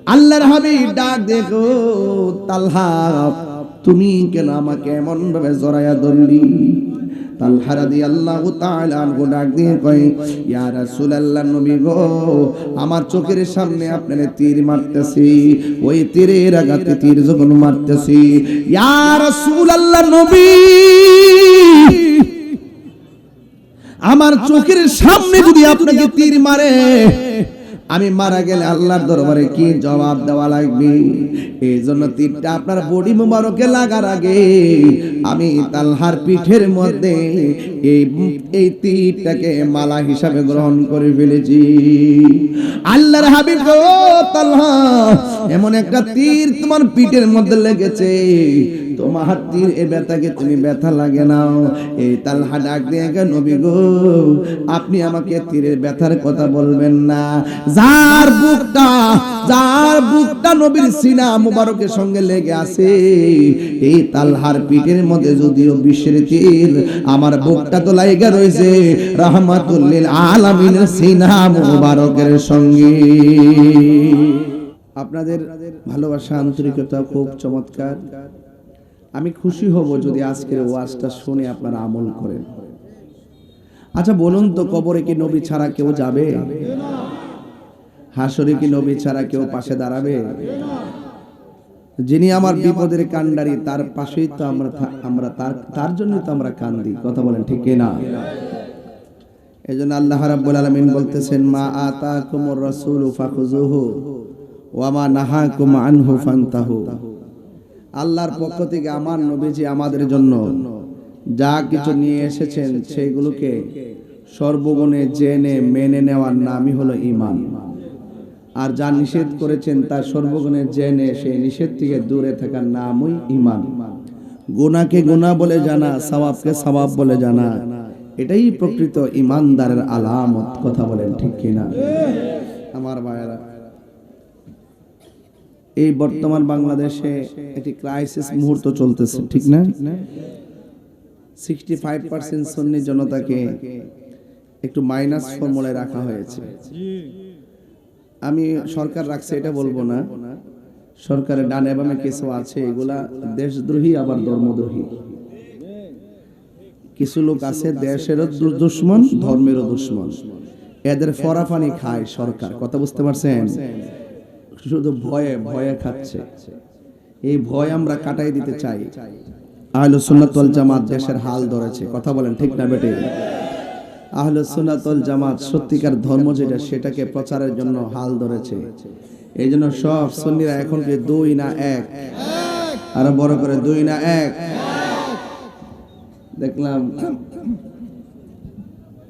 আল্লাহর হাবিব ডাক দেখো, তালহা তুমি কেন আমাকে এমন ভাবে জড়াইয়া ধরলি? তালহা রাদিয়াল্লাহু তাআলা আনহু ডাক দিয়ে কয়, ইয়া রাসূলুল্লাহ, নবী গো, আমার চোখের সামনে আপনার তীর মারতেছি, ওই তীরের আঘাতে তীর যখন মারতেছি, ইয়া রাসূলুল্লাহ নবী, আমার চোখের সামনে যদি আপনাকে তীর মারে, আমি মারা গেলে আল্লাহর দরবারে কি জবাব দেওয়া লাগবে? এই জন্য তীরটা আপনার বডি মোবারকে লাগার আগে আমি তালহার পিঠের মধ্যে এই তীরটাকে মালা হিসাবে গ্রহণ করে ফেলেছি। আল্লাহর হাবিব গো তালহা, এমন একটা তীর তোমার পিঠের মধ্যে লেগেছে, তোমার তীর এ ব্যথাকে তুমি ব্যথা লাগে নাও। এই তালহা ডাক দিয়ে গেল, নবী গো, আপনি আমাকে তীরের ব্যথার কথা বলবেন না। যার বুকটা নবীর সিনা মুবারকের সঙ্গে লেগে আছে, এই তালহার পিঠের মধ্যে যদিও বিশ্বের তীর, আমার বুকটা তো লাগা রয়েছে রাহমাতুল লিল আলামিনের সিনা মুবারকের সঙ্গে। আপনাদের ভালোবাসা, আন্তরিকতা খুব চমৎকার। আমি খুশি হব যদি আজকের ওয়াজটা শুনে আপনারা আমল করেন। আচ্ছা বলুন তো, কবরে কি নবী ছাড়া কেউ যাবে? হাসরে কি নবী ছাড়া কেউ পাশে দাঁড়াবে? যিনি আমার বিপদের কান্ডারি, তার পাশেই তো আমরা তার জন্য তো আমরা কান্দি। কথা বলেন ঠিক না? এজন্য আল্লাহ রাব্বুল আলামিন বলতেছেন, মা আতাকুমুর রাসূলু ফাখুযুহু ওয়া মা নাহাকুম আনহু ফান্তাহু। আল্লাহর পক্ষ থেকে আমার নবীজি আমাদের জন্য যা কিছু নিয়ে এসেছেন সেগুলোকে সর্বগুণে জেনে মেনে নেওয়ার নামই হলো ঈমান। আর যা নিষেধ করেছেন তা সর্বগুণে জেনে সেই নিষেধ থেকে দূরে থাকার নামই ঈমান। গুনাহকে গুনাহ বলে জানা, সওয়াবকে সওয়াব বলে জানা, এটাই প্রকৃত ঈমানদারের আলামত। কথা বলেন ঠিক কিনা? আমার ভাইরা, এই বর্তমান বাংলাদেশে একটি ক্রাইসিস মুহূর্ত চলতেছে, ঠিক না? 65% সুন্নি জনতাকে একটু মাইনাস ফর্মুলায় রাখা হয়েছে। আমি সরকার রাখছে এটা বলবো না, সরকারের ডানে বামে কিছু আছে, এগুলা দেশদ্রোহী আবার ধর্মদ্রোহী। কিছু লোক আছে দেশেরও দুশমন, ধর্মেরও দুশমন, এদের ফরাফানি খায় সরকার। কথা বুঝতে পারছেন? শুধু ভয়ে ভয়ে খাচ্ছে। এই ভয় আমরা কাটাই দিতে চাই। আহলুস সুন্নাত ওয়াল জামাত দেশের হাল ধরেছে। কথা বলেন ঠিক না বেটে? আহলুস সুন্নাত ওয়াল জামাত সত্যিকার ধর্ম যেটা, সেটাকে প্রচারের জন্য হাল ধরেছে। এই জন্য সব সুন্নিরা এখন কি 2 না 1? আরো বড় করে 2 না 1? দেখলাম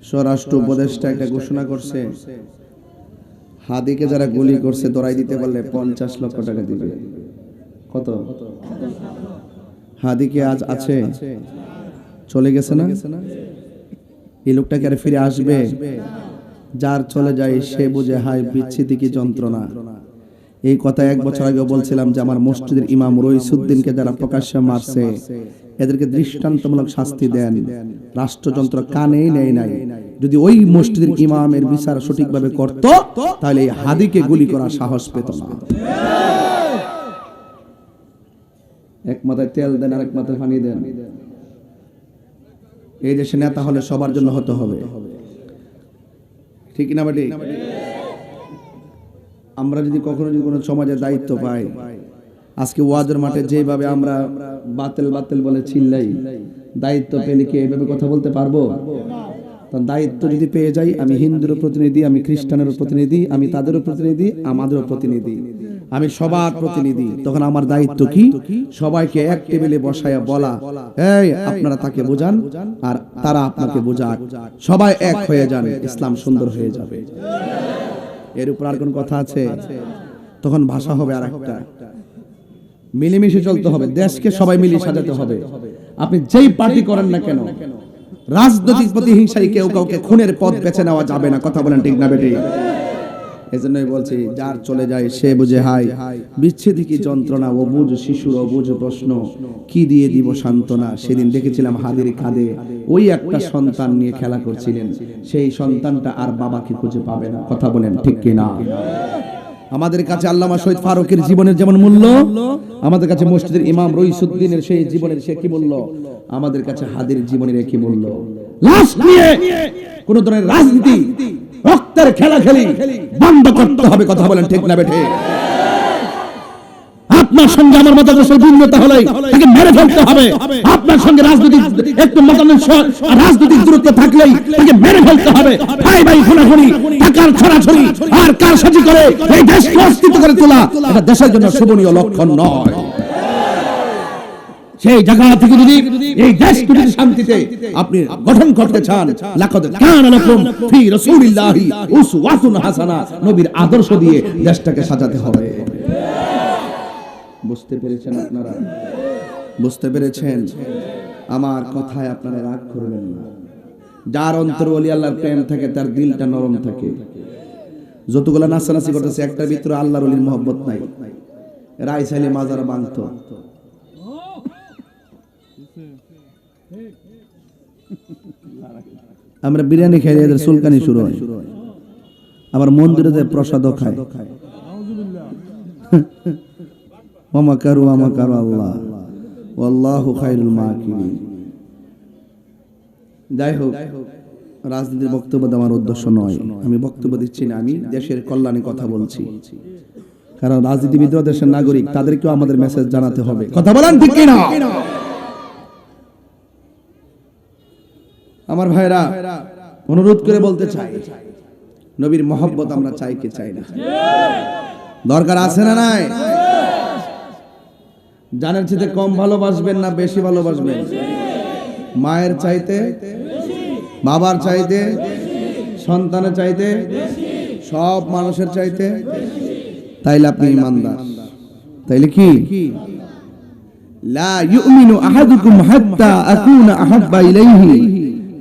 স্বরাষ্ট্র উপদেষ্টা একটা ঘোষণা করছে, হাদিকে যারা গুলি করছে দরাই দিতে পারলে 50 লক্ষ টাকা দিবে। কত? হাদিকে আজ আছে, চলে গেছে না? এই লোকটা কি আর ফিরে আসবে? যার চলে যায় সে বুঝে হায় বিচ্ছিতি কি যন্ত্রণা। এই কথা 1 বছর আগে বলছিলাম যে আমার মসজিদের ইমাম রইসুদ্দিনকে যারা প্রকাশ্যে মারছে এদেরকে দৃষ্টান্তমূলক শাস্তি দেন। রাষ্ট্রযন্ত্র কানেই নেয় নাই। যদি ওই মসজিদের ইমামের বিচার সঠিকভাবে করত তাহলে এই হাদিকে গুলি করার সাহস পেত না। এক মাথায় তেল দেন আর এক মাথায় পানি দেন। এই দেশে নেতা হলে সবার জন্য হতে হবে, ঠিক না বেটি? আমরা যদি কখনো যদি কোনো সমাজের দায়িত্ব পাই, আজকে ওয়াজের মাঠে যেভাবে আমরা বাতিল বাতিল বলে চিল্লাই, দায়িত্ব পেলে কি এইভাবে কথা বলতে পারবো? দায়িত্ব যদি পেয়ে যাই, আমি হিন্দুরও প্রতিনিধি, আমি খ্রিস্টানেরও প্রতিনিধি, আমি তাদেরও প্রতিনিধি, আমাদেরও প্রতিনিধি, আমি সবার প্রতিনিধি, তখন আমার দায়িত্ব কি? সবাইকে এক টেবিলে বসায়া বলা, এই আপনারা তাকে বোঝান আর তারা আপনাকে বোঝাক, সবাই এক হয়ে যান, ইসলাম সুন্দর হয়ে যাবে। এর উপর আর কোন কথা আছে? তখন ভাষা হবে আর একটা। মিলেমিশে চলতে হবে, দেশকে সবাই মিলে সাজাতে হবে। আপনি যেই পার্টি করেন না কেন, রাজনৈতিক প্রতিহিংসায় কেউ কাউকে খুনের পথ বেছে নেওয়া যাবে না। কথা বলেন ঠিক না বেটি? এজন্যই বলছি, যার চলে যায় সে বুঝে হাই বিচ্ছেদ কি যন্ত্রণা, ও বুঝ শিশুর অবুঝ প্রশ্ন, কি দিয়ে দিব সান্ত্বনা। সেদিন দেখেছিলাম হাদির কাঁধে ওই একটা সন্তান নিয়ে খেলা করছিলেন, সেই সন্তানটা আর বাবাকে খুঁজে পাবে না। কথা বলেন ঠিক কি না? আমাদের কাছে আল্লামা শহীদ ফারুকের জীবনের যেমন মূল্য, আমাদের কাছে মসজিদের ইমাম রইসুদ্দিনের সেই জীবনের সে কি মূল্য, আমাদের কাছে হাদির জীবনের কি মূল্য। লাশ নিয়ে কোন ধরনের রাজনীতি, রক্তের খেলাখেলি বন্ধ করতে হবে। কথা বলেন ঠিক না বেঠে? আপনার সঙ্গে আমার মতাদর্শের ভিন্নতা হলে তাকে মেরে ফেলতে হবে। আপনার সঙ্গে রাজনৈতিক একটু মতাদর্শ রাজনৈতিক দূরত্ব থাকলেই তাকে মেরে ফেলতে হবে। ভাই ভাই খুনাখুনি, টাকার ছড়াছড়ি আর কারসাজি করে এই দেশকে অস্তিত্ব করে তোলা এটা দেশের জন্য শোভনীয় লক্ষণ নয়। সেই জায়গা থেকে যদি এই দেশকে যদি শান্তিতে আপনি গঠন করতে চান, লাকাদ কানা লাকুম ফি রাসূলিল্লাহি উসওয়াতুন হাসানাহ, নবীর আদর্শ দিয়ে দেশটাকে সাজাতে হবে। বুঝতে পেরেছেন আপনারা? বুঝতে পেরেছেন? আমার কথায় আপনারা রাগ করবেন না। যার অন্তর ওলি আল্লাহর প্রেম থাকে তার দিলটা নরম থাকে। যতগুলা নাচানাচি করতেছে একটার ভিতরে আল্লাহর ওলির মহব্বত নাই। রাই চাইলে মাজার বাঁধত। আমরা বিরিয়ানি খাই, এদের সুলকানি শুরু হয়, আবার মন্দিরে যায় প্রসাদও খায়। ওয়ামাকারু ওয়ামাকারু আল্লাহ ওয়াল্লাহু খায়রুল মাকিরিন। যাই হোক, রাজনীতির বক্তব্য দেওয়ার উদ্দেশ্য নয়, আমি বক্তব্য দিচ্ছি না, আমি দেশের কল্যাণে কথা বলছি। কারণ রাজনীতিবিদরা দেশের নাগরিক, তাদেরকেও আমাদের মেসেজ জানাতে হবে। কথা বলেন ঠিক কি না? আমার ভাইরা, অনুরোধ করে বলতে চাই, নবীর মহব্বত আমরা চাই কি চাই না? দরকার আছে না নাই? জানের চাইতে কম ভালোবাসবেন না বেশি ভালোবাসবেন? মায়ের চাইতে, বাবার চাইতে, সন্তানের চাইতে, সব মানুষের চাইতে? তাইলে আপনি ঈমানদার। তাইলে কি? লা ইউমিনু আহাদুকুম হাত্তা আকুনা আহাব্বা ইলাইহি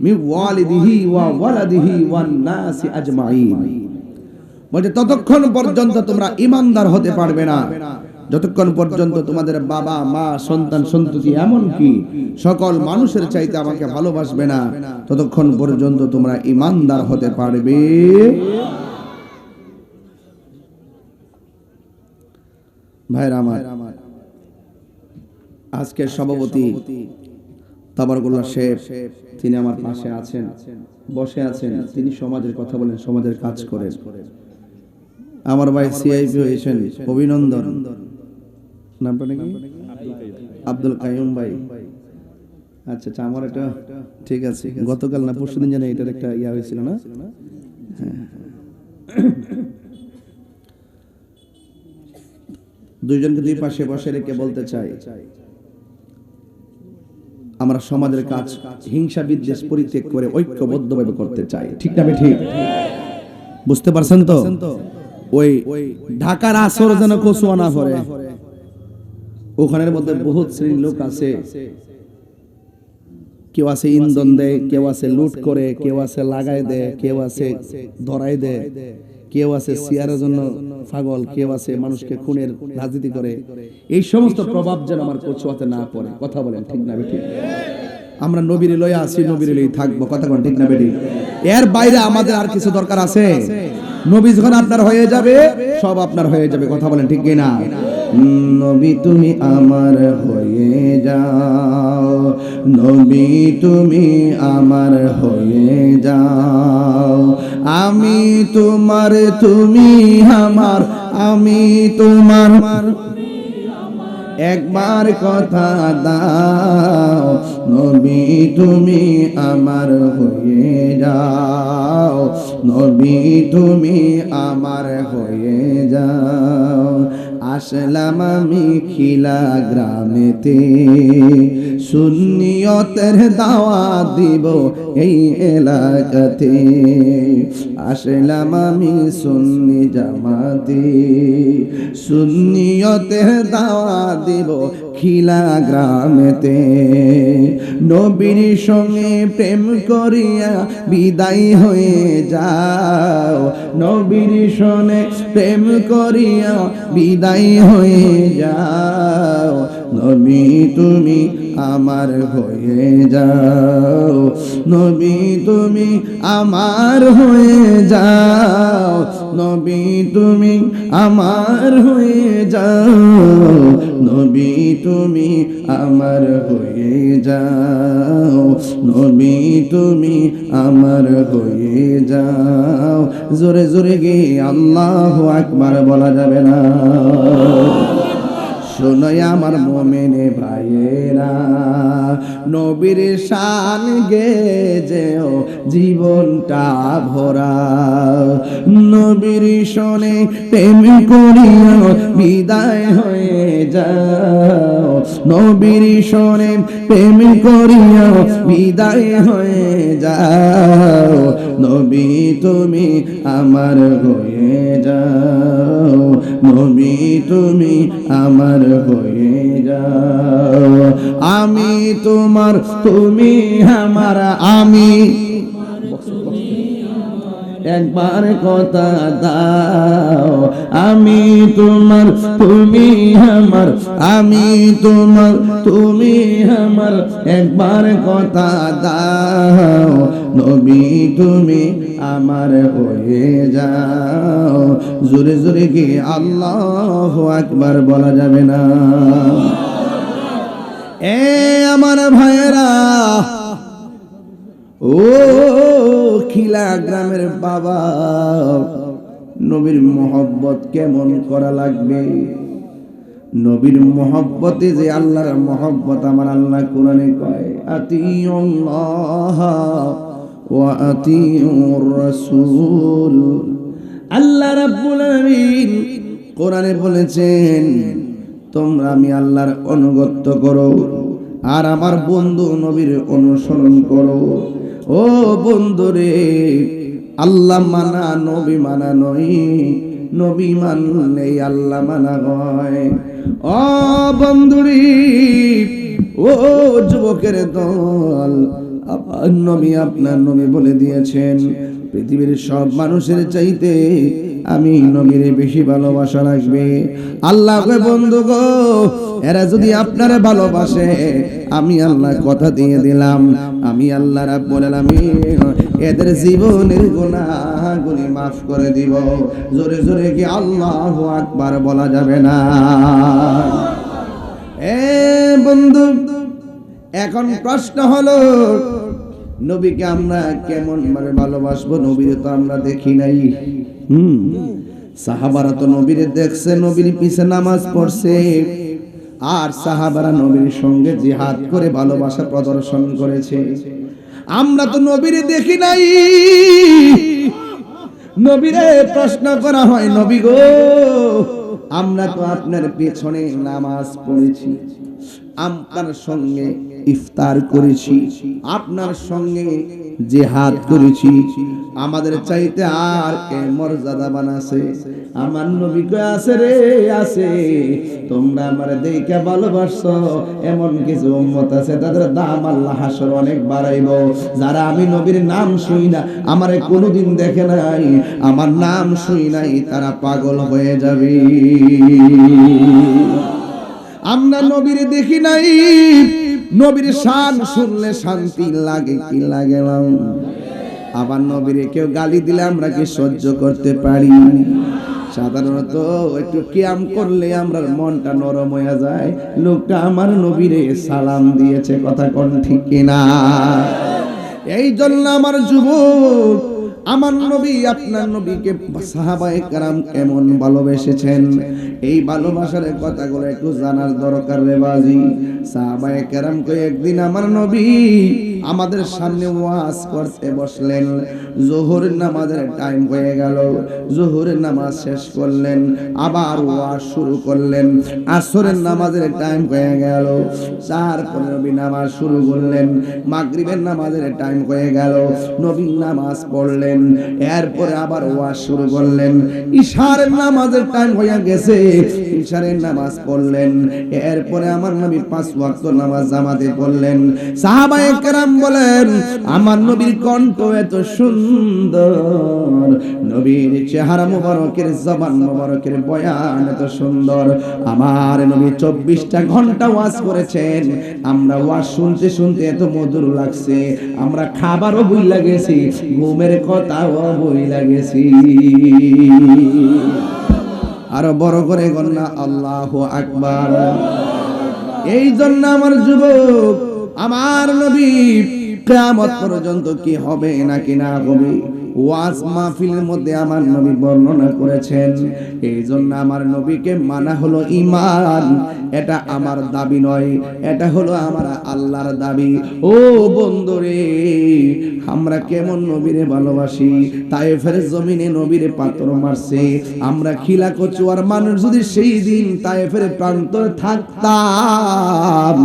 মিন ওয়ালিদিহি ওয়া ওয়ালাদিহি ওয়ান নাসি আজমাইন। বলে ততক্ষণ পর্যন্ত তোমরা ঈমানদার হতে পারবে না যতক্ষণ পর্যন্ত তোমাদের বাবা মা সন্তান সন্ততি এমনকি সকল মানুষের চাইতে আমাকে ভালোবাসবে না, ততক্ষণ পর্যন্ত তোমরা ঈমানদার হতে পারবে। ভাইরা আমার, আজকের সভাপতি তাবারকুল্লাহ শেখ, তিনি আমার পাশে আছেন, বসে আছেন। তিনি সমাজের কথা বলেন, সমাজের কাজ করেন। আমার ভাই সিআইপি হয়েছেন, অভিনন্দন। নামটা নাকি আব্দুল কাইয়ুম ভাই। আচ্ছা আচ্ছা, আমার একটা ঠিক আছে, গতকাল না পরশুদিন জানি এটার একটা ইয়া হয়েছিল না? দুইজনকে দুই পাশে বসে রেখে বলতে চাই, আমরা সমাজের কাজ হিংসা বিদ্বেষ পরিত্যাগ করে ঐক্যবদ্ধভাবে করতে চাই। ঠিক না ঠিক? বুঝতে পারছেন তো? ওই ঢাকার আসর যেন কচুয়া না করে, ওখানের মধ্যে বহুত শ্রেণীর লোক আছে। কেউ আছে ইন্ধন দেয়, কেউ আছে লুট করে, কেউ আছে লাগাই দেয়, কেউ আছে ধরাই দেয়, কেউ আছে সিয়ারের জন্য পাগল, কেউ আছে মানুষকে খুনের রাজনীতি করে। এই সমস্ত প্রভাব যেন আমার কচুয়াতে না পড়ে। কথা বলেন ঠিক না বেঠিক? আমরা নবীর লয়ে আছি, নবীর লয়ে থাকবো। কথা বলেন ঠিক না বেঠিক? এর বাইরে আমাদের আর কিছু দরকার আছে? নবী যখন আপনার হয়ে যাবে, সব আপনার হয়ে যাবে। কথা বলেন ঠিক না? নবী তুমি আমার হয়ে যাও, নবী তুমি আমার হয়ে যাও, আমি তোমার তুমি আমার, আমি তোমার, একবার কথা দাও, নবী তুমি আমার হয়ে যাও, নবী তুমি আমার হয়ে যাও। আসলাম আমি খিলা গ্রামেতে, সুন্নিয়তের দাওয়াত দিব এই এলাকাতে। আসলাম আমি সুন্নি জামাতে, সুন্নিয়তের দাওয়াত দিব খিলা গ্রামেতে। নবীর সঙ্গে প্রেম করিয়া বিদায় হয়ে যাও, নবীর সঙ্গে প্রেম করিয়া বিদায় হয়ে যাও, নবী তুমি আমার হয়ে যাও, নবী তুমি আমার হয়ে যাও, নবী তুমি আমার হয়ে যাও, নবী তুমি আমার হয়ে যাও, নবী তুমি আমার হয়ে যাও। জোরে জোরে গে আল্লাহু আকবার বলা যাবে না? শোনো আমার মুমিনে ভাইয়েরা, নবীর শান গে যেও জীবনটা ভরা, নবীর শোনে প্রেম করিয়া বিদায় হয়ে যাও, নবীর শোনে প্রেম করিয়া বিদায় হয়ে যাও, নবী তুমি আমার হয়ে যাও, নবী তুমি আমার হয়ে যাও। আমি তোমার তুমি আমার, আমি একবার কথা দাও, আমি তোমার তুমি আমার, আমি তোমার তুমি আমার, একবার কথা দাও, নবী তুমি আমার হয়ে যাও। জোরে জোরে কি আল্লাহু আকবার বলা যাবে না? এ আমার ভাইয়েরা, ও খিলা গ্রামের বাবা, নবীর মোহব্বত কেমন করা লাগবে? নবীর মোহব্বতে যে আল্লাহর মোহব্বত, আমার আল্লাহ কোরআনে কয় আতিউল্লাহ ওয়া আতিউর রাসূল। আল্লাহ রাব্বুল আলামিন কোরআনে বলেছেন, তোমরা আমি আল্লাহর অনুগত্য করো আর আমার বন্ধু নবীর অনুসরণ করো। ও বন্ধুরে, আল্লাহ মানা নবী মানা নয়, নবী মানলে আল্লাহ মানা হয়। ও বন্ধুরে, ও যুবকের দল, আপনার নবী আপনার নবী বলে দিয়েছেন, পৃথিবীর সব মানুষের চাইতে আমি নবীর বেশি ভালোবাসা রাখবে। আল্লাহ কয় বন্ধু গো, এরা যদি আপনারা ভালোবাসে, আমি আল্লাহ কথা দিয়ে দিলাম, আমি আল্লাহ রাব্বুল আলামিন এদের জীবনের গুনাহগুলি মাফ করে দিব। জোরে জোরে কি আল্লাহু আকবার বলা যাবে না? এ বন্ধু, এখন প্রশ্ন হলো, নবীকে আমরা কেমন ভাবে ভালোবাসবো? নবীরে তো আমরা দেখি নাই। সাহাবারা তো নবীরে দেখছে, নবীর পিছে নামাজ পড়ছে, আর সাহাবারা নবীর সঙ্গে জিহাদ করে ভালোবাসা প্রদর্শন করেছে। আমরা তো নবীরে দেখি নাই। নবীরে প্রশ্ন করা হয়, নবী গো, আমরা তো আপনার পেছনে নামাজ পড়েছি, আপনার সঙ্গে ইফতার করেছি, আপনার সঙ্গে জিহাদ করেছি, আমাদের চাইতে আর কে মর্যাদাবান আছে? আমার নবী কয় আছে রে, আছে। তোমরা আমারে দেখে ভালোবাসছো, এমন কিছু উম্মত আছে তাদের দাম আল্লাহ হাসর অনেক বাড়াইবো। যারা আমি নবীর নাম শুই না, আমারে কোনোদিন দেখে নাই, আমার নাম শুই নাই, তারা পাগল হয়ে যাবে। আমরা নবীর দেখি নাই, নবীর শান শুনলে শান্তি লাগে কি লাগে না? আবার নবীর কেউ গালি দিলে আমরা কি সহ্য করতে পারি? সাধারণত একটু কিয়াম করলে আমরা মনটা নরম হয়ে যায়, লোকটা আমার নবীরে সালাম দিয়েছে, কথা কোন ঠিক কিনা? এই জন্য আমার যুবক, আমার নবী আপনার নবীকে সাহাবায়ে কেরাম কেমন ভালোবেসেছেন, এই ভালোবাসার কথাগুলো একটু জানার দরকার রে বাজি। সাহাবায়ে কেরাম কই, একদিন আমার নবী আমাদের সামনে ওয়াজ করতে বসলেন। যোহরের নামাজের টাইম হয়ে গেল, যোহরের নামাজ শেষ করলেন, আবার ওয়াজ শুরু করলেন। আসরের নামাজের টাইম হয়ে গেল, তারপরে নবী নামাজ শুরু করলেন। মাগরিবের নামাজের টাইম হয়ে গেল, নবী নামাজ পড়লেন, এরপরে আবার ওয়াজ শুরু করলেন। ইশারের নামাজের টাইম হয়ে গেছে, ইশারের নামাজ পড়লেন, এরপরে আমার নবী 5 ওয়াক্ত নামাজ জামাতে পড়লেন। সাহাবায়ে কেরাম বলেন আমার নবীর কণ্ঠ এত সুন্দর, নবীর চেহারা মুবারকের জবান মুবারকের বয়ান এত সুন্দর। আমার নবী 24টা ঘন্টা ওয়াজ করেছেন, আমরা ওয়াজ শুনতে শুনতে এত মধুর লাগছে, আমরা খাবারও ভুইলা গেছি, ঘুমের কথাও ভুইলা গেছি। আরো বড় করে গন্না আল্লাহু আকবার। এই জন্য আমার যুবক, আমার নবী কিয়ামত পর্যন্ত কি হবে নাকি না হবে ওয়াজ মাহফিলের মধ্যে আমার নবী বর্ণনা করেছেন। এই জন্য আমার নবীকে মানা হলো ঈমান, এটা আমার দাবি নয়, এটা হলো আমার আল্লাহর দাবি। ও বন্ধুরে, আমরা কেমন নবীরে ভালোবাসি। তায়েফের জমিনে নবীরে পাথর মারছে, আমরা খিলা কচুয়ার মানুষ যদি সেই দিন তায়েফের প্রান্তরে থাকতাম,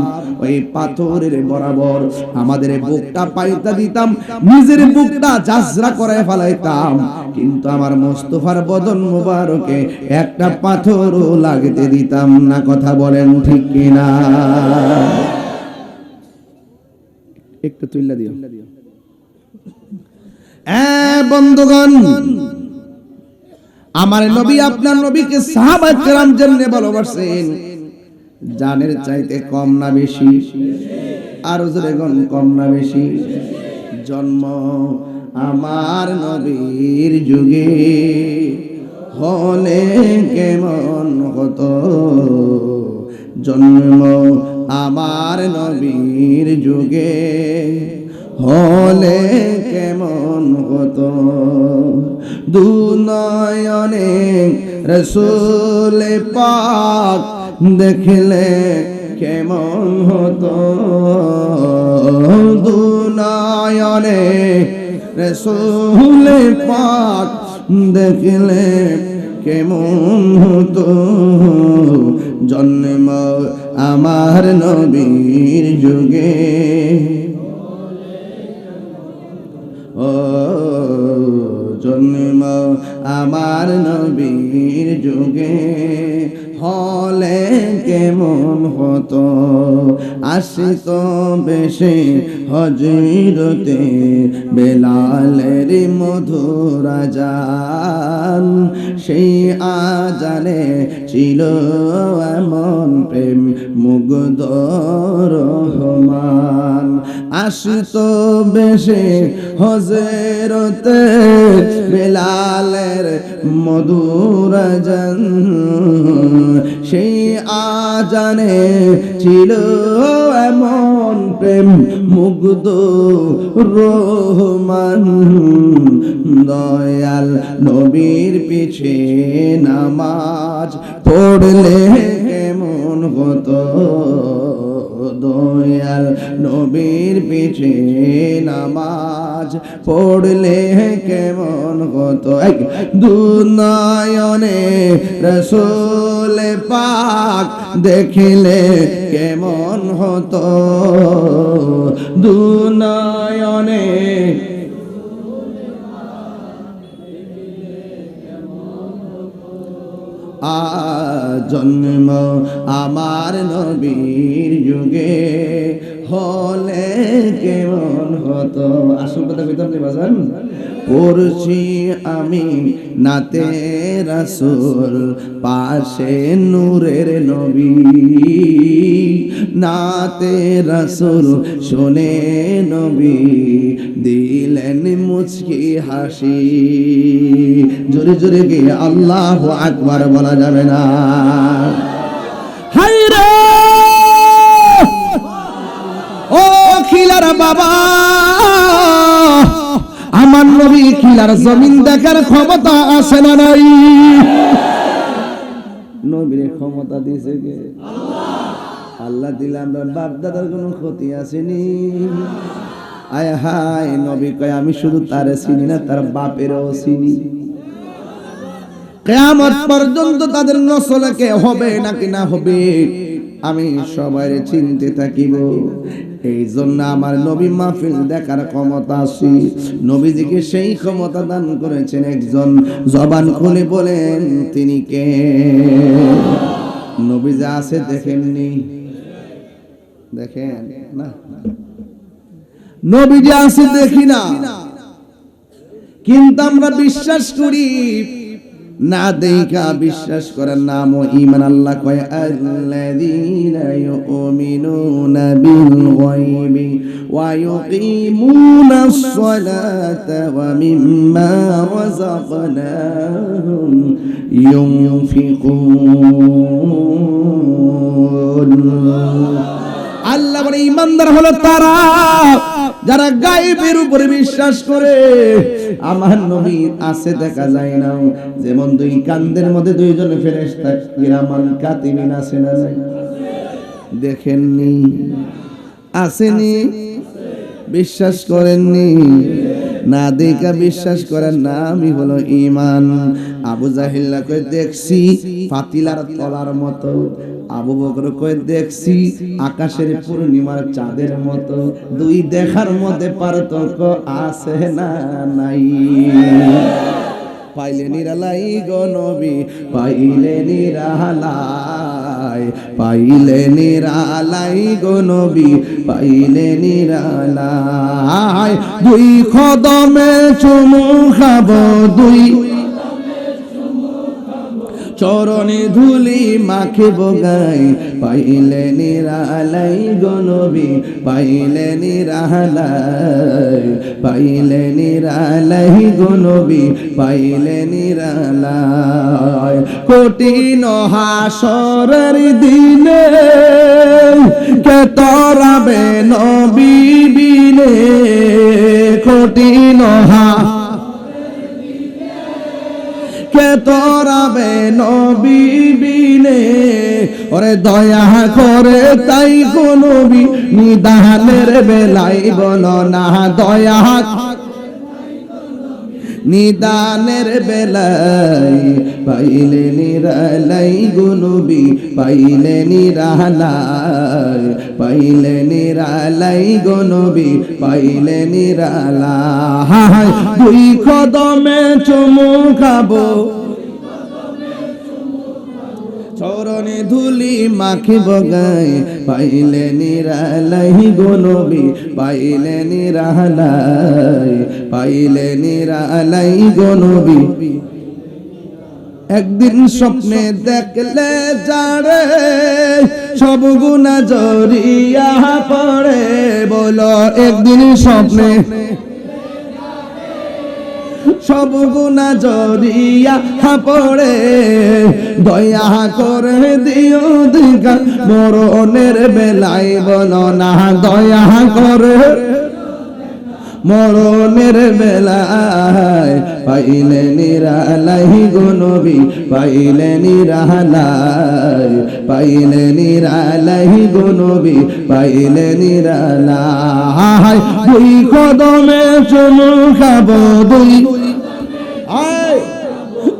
ওই পাথরের বরাবর আমাদের বুকটা পাইতা দিতাম, নিজের বুকটা জাজরা করে ফেলাইতাম, কিন্তু আমার মুস্তাফার বদন মুবারকে একটা পাথরও লাগতে দিতাম না। কথা বলেন ঠিক কিনা? একটু তুইলা দিও। বন্ধুগণ, আমার নবী আপনার নবীকে সাহাবায়ে কেরাম জেনে ভালোবাসেন, জানের চাইতে কম না বেশি? আর জোরে গণ, কম না বেশি? জন্ম আমার নবীর যুগে হলে কেমন হতো, জন্ম আমার নবীর যুগে হলে কেমন হতো, দুনয়নে রাসূল পাক দেখলে কেমন হতো, দুনয়নে রাসূল পাক দেখলে কেমন হতো, জন্ম আমার নবীর যুগে ও জন্ম আমার নবীর যুগে হলে কেমন হতো, আসিত বেশে হযরতে বেলালের মধুর আযান, সেই আযানে ছিল এমন প্রেম মুগ্ধ রহমান। আসিত বেশে হযরতে বেলালের মধুর আযান, সেই আযানে ছিল এমন প্রেম মুগ্ধ রহমান। দয়াল নবীর পিছে নামাজ পড়লে কেমন হতো, দয়াল নবীর পিছে নামাজ পড়লে কেমন হতো, দুনয়নে রাসূল পাক দেখলে কেমন হতো, দুনয়নে জন্ম আমার নবীর যুগে হলে কেমন হতো। আসল কথা কইতাম নি বাজান, পড়ছি আমি নাতে রাসূল পাশে নূরের নবী, নাতে রাসূল শুনে নবী দিলেন মুচকি হাসি। জোরে জোরে গিয়ে আল্লাহু আকবার বলা যাবে না? হায়রে ও খিলার বাবা, আমার নবী খিলার জমিন দেখার ক্ষমতা আছে না নাই? নবীর ক্ষমতা দিয়েছে কে? আল্লাহ দিলে আমরা বাপ দাদার কোনো ক্ষতি আসেনি। আয় হায়, নবী কয় আমি শুধু তারে চিনি না, তার বাপেরও চিনি। কিয়ামত পর্যন্ত তাদের নসলে কে হবে নাকি না হবে আমি সবাইরে চিনতে থাকিব। এই জন্য আমার নবী মাহফিল দেখার ক্ষমতা আছে, নবীজিকে সেই ক্ষমতা দান করেছেন একজন। জবান খুলে বলেন তিনি কে? নবীজি আছে দেখেননি? দেখেন না, নবীজি আছে দেখি না, কিন্তু আমরা বিশ্বাস করি। না দেখা বিশ্বাস করার নাম ও ঈমান। আল্লাহ কয় আল্লাযীনা ইউমিনুনা বিল গায়বি ওয়া ইউকিমুনাস সালাতা ওয়া মিম্মা রাযাকনাহুম ইউনফিকুন। আল্লাহ বলে ঈমানদার হলো তারা যারা গায়েবের উপরে বিশ্বাস করে। আমার নবী আছে দেখা যায় না, যেমন দুই কান্দের মধ্যে দুইজন ফেরেশতা কিরামান কাতিবিন আছে না নাই? দেখেননি? আসেনি? বিশ্বাস করেননি? না দেখা বিশ্বাস করার নামই হলো ঈমান। আবু জাহিল কয় দেখছি পাতিলার তলার মতো, আবু বকর কয় দেখছি আকাশের পূর্ণিমার চাঁদের মতো। দুই দেখার মধ্যে পার্থক্য আছে না নাই? পাইলে নিরালাই গো নবী, পাইলে নিরালাই, পাইলে নিরালাই গো নবী, পাইলে নিরালাই। দুই কদমে চুমু খাবো, দুই চরণে ধুলি মাখিব গাই, পাইলে নিরালাই গো নবী, পাইলে নিরালাই, পাইলে নিরালাই গো নবী, পাইলে নিরালাই। কঠিন হাসরের দিনে কে তরাবে নবী বিনে, কঠিন কে তরাবে নবী বিনে। ওরে দয়া করে তাই গো নবী, নিদানের বেলায় বলো না দয়া, নিদানের বেলায় পাইলে নিরালাই গো নবী, পাইলে নিরালাই, পাইলে নিরালাই গো নবী, পাইলে নিরালাই। দুই কদমে চুমু খাবো, চরণে ধুলি মাখিব গাই, পাইলে নিরালাই গো নবী, পাইলে নিরালাই, পাইলে নিরালাই গো নবী। একদিন স্বপ্নে দেখলে যারে সব গুনাহ জড়িয়া পড়ে, বলো একদিন স্বপ্নে সব গুনাহ জড়িয়া পড়ে, দয়া করে দিও দিগা মরণের বেলায় বলো না দয়া করে, মরণের বেলায় পাইলে নিরালাই গো নবী, পাইলে নিরালাই, পাইলে নিরালাই গো নবী, পাইলে নিরালাই। দুই কদমে চুমু খাবো, দুই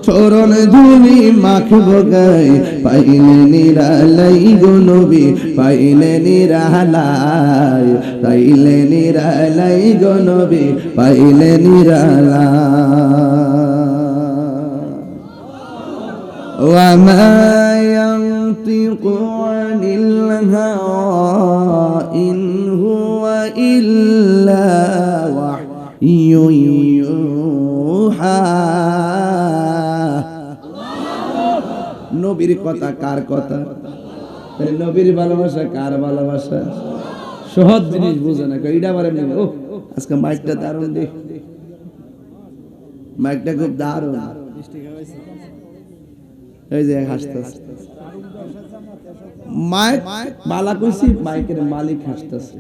চরণ ধুলি মাখিব গাই, পাইলে নিরালাই গো নবী, পাইলে নিরালাই, পাইলে নিরালাই গো নবী, পাইলে নিরালাই। ওয়া মা ইয়ানতিকু আনিল হাওয়া ইন হুয়া ইল্লা ওয়াহয়ুন ইউহা। নবীর কথা কার কথা? নবীর ভালোবাসা কার ভালোবাসা? সহজ জিনিস বুঝে না, এইটা বারে ও আজকে মাইকটা দারুণ, দেখ মাইকটা খুব দারুণ, এই যে হাসতেছে মাইক বালা কইছি, মাইকের মালিক হাসতেছে।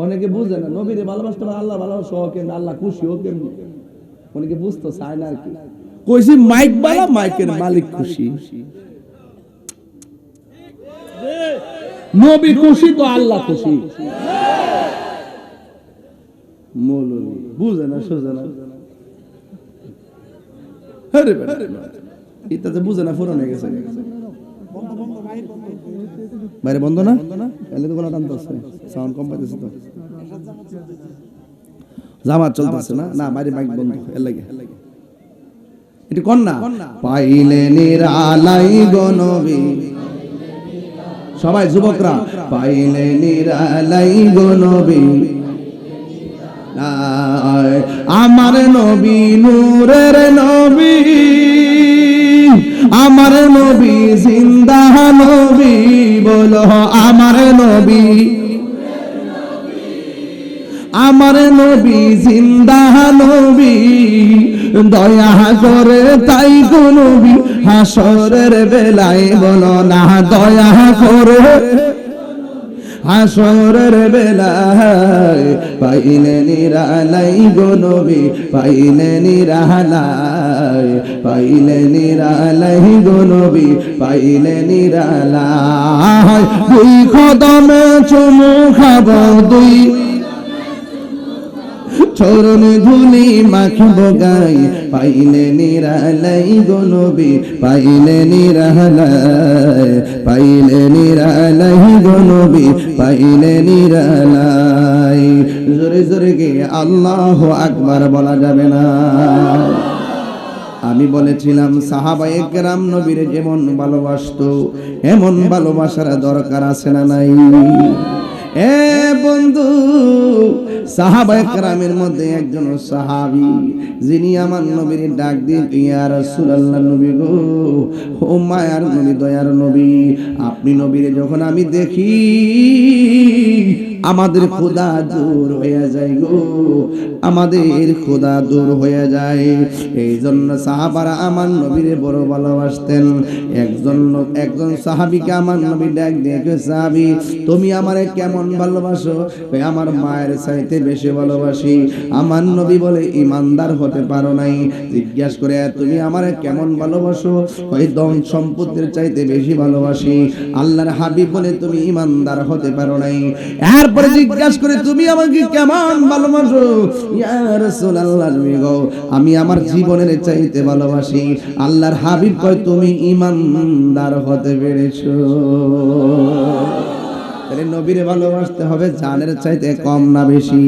অনেকে বুঝে না নবীর ভালোবাসা আল্লাহ ভালোবাসা কেন, আল্লাহ খুশি ও কেন, অনেকে বুঝতে চায় না আর কি। কইছি মাইক বালা, মাইকের মালিক খুশি। নবী খুশি তো আল্লাহ খুশি। মৌলভী বুঝে না, সোজা না, আরে এটা তো বুঝে না, ফুরন হয়ে গেছে। বাইরে বন্ধ না, এলে তো কোনো টানতেছে, সাউন্ড কম পাইতেছে তো, জামাত চলতেছে না, না বাইরে মাইক বন্ধ, এর লাগে এটি কন না। পাইলে নিরালাই গো নবী, সবাই যুবকরা, পাইলে নিরালাই গো নবী, আমার নবী নূরের নবী, আমার নবী জিন্দা নবী, বলো আমার নবী, আমার নবী জিন্দা নবী, দয়া করে তাই গো নবী হাসরের বেলায় বলো না, দয়া করে হাসরের বেলায় পাইলে নিরালাই গো নবী, পাইলে নিরালাই, পাইলে নিরালাই গো নবী, পাইলে নিরালাই। দুই কদমে চুমু খাবো, দুই চরণ ধুলি মাখবো গাই, পাইলে নিরালাই গো নবী, পাইলে নিরালাই, পাইলে নিরালাই গো নবী, পাইলে নিরালাই। জোরে জোরে গে আল্লাহু আকবার বলা যাবে না? আমি বলেছিলাম সাহাবায়ে কেরাম নবীর যেমন ভালোবাসতো এমন ভালোবাসার দরকার আছে না নাই? এ বন্ধু, সাহাবায়ে কেরামের মধ্যে একজন সাহাবী যিনি আমার নবীর ডাক দিয়ে, ইয়া রাসূলুল্লাহ, নবী গো, ও মায়ার নবী, দয়ার নবী, আপনি নবীর যখন আমি দেখি আমাদের খোদা দূর হয়ে যায় গো, আমাদের খোদা দূর হয়ে যায়। এই জন্য সাহাবারা আমার নবীরে বড় ভালোবাসতেন। একজন সাহাবীকে আমার নবী ডাক দিয়ে, সাহাবী তুমি আমারে কেমন ভালোবাসো? আমার মায়ের চাইতে বেশি ভালোবাসি। আমার নবী বলে ইমানদার হতে পারো নাই। জিজ্ঞাসা করে তুমি আমারে কেমন ভালোবাসো? ওই ধন সম্পদের চাইতে বেশি ভালোবাসি। আল্লাহর হাবিব বলে তুমি ইমানদার হতে পারো নাই। এরপরে জিজ্ঞাসা করে তুমি আমাকে কেমন ভালোবাসো? ইয়া রাসূলুল্লাহ, আমি আমার জীবনের চাইতে ভালোবাসি। আল্লাহর হাবিব কয় তুমি ইমানদার হতে পেরেছো। তাহলে নবীরে ভালোবাসতে হবে জানের চাইতে কম না বেশি?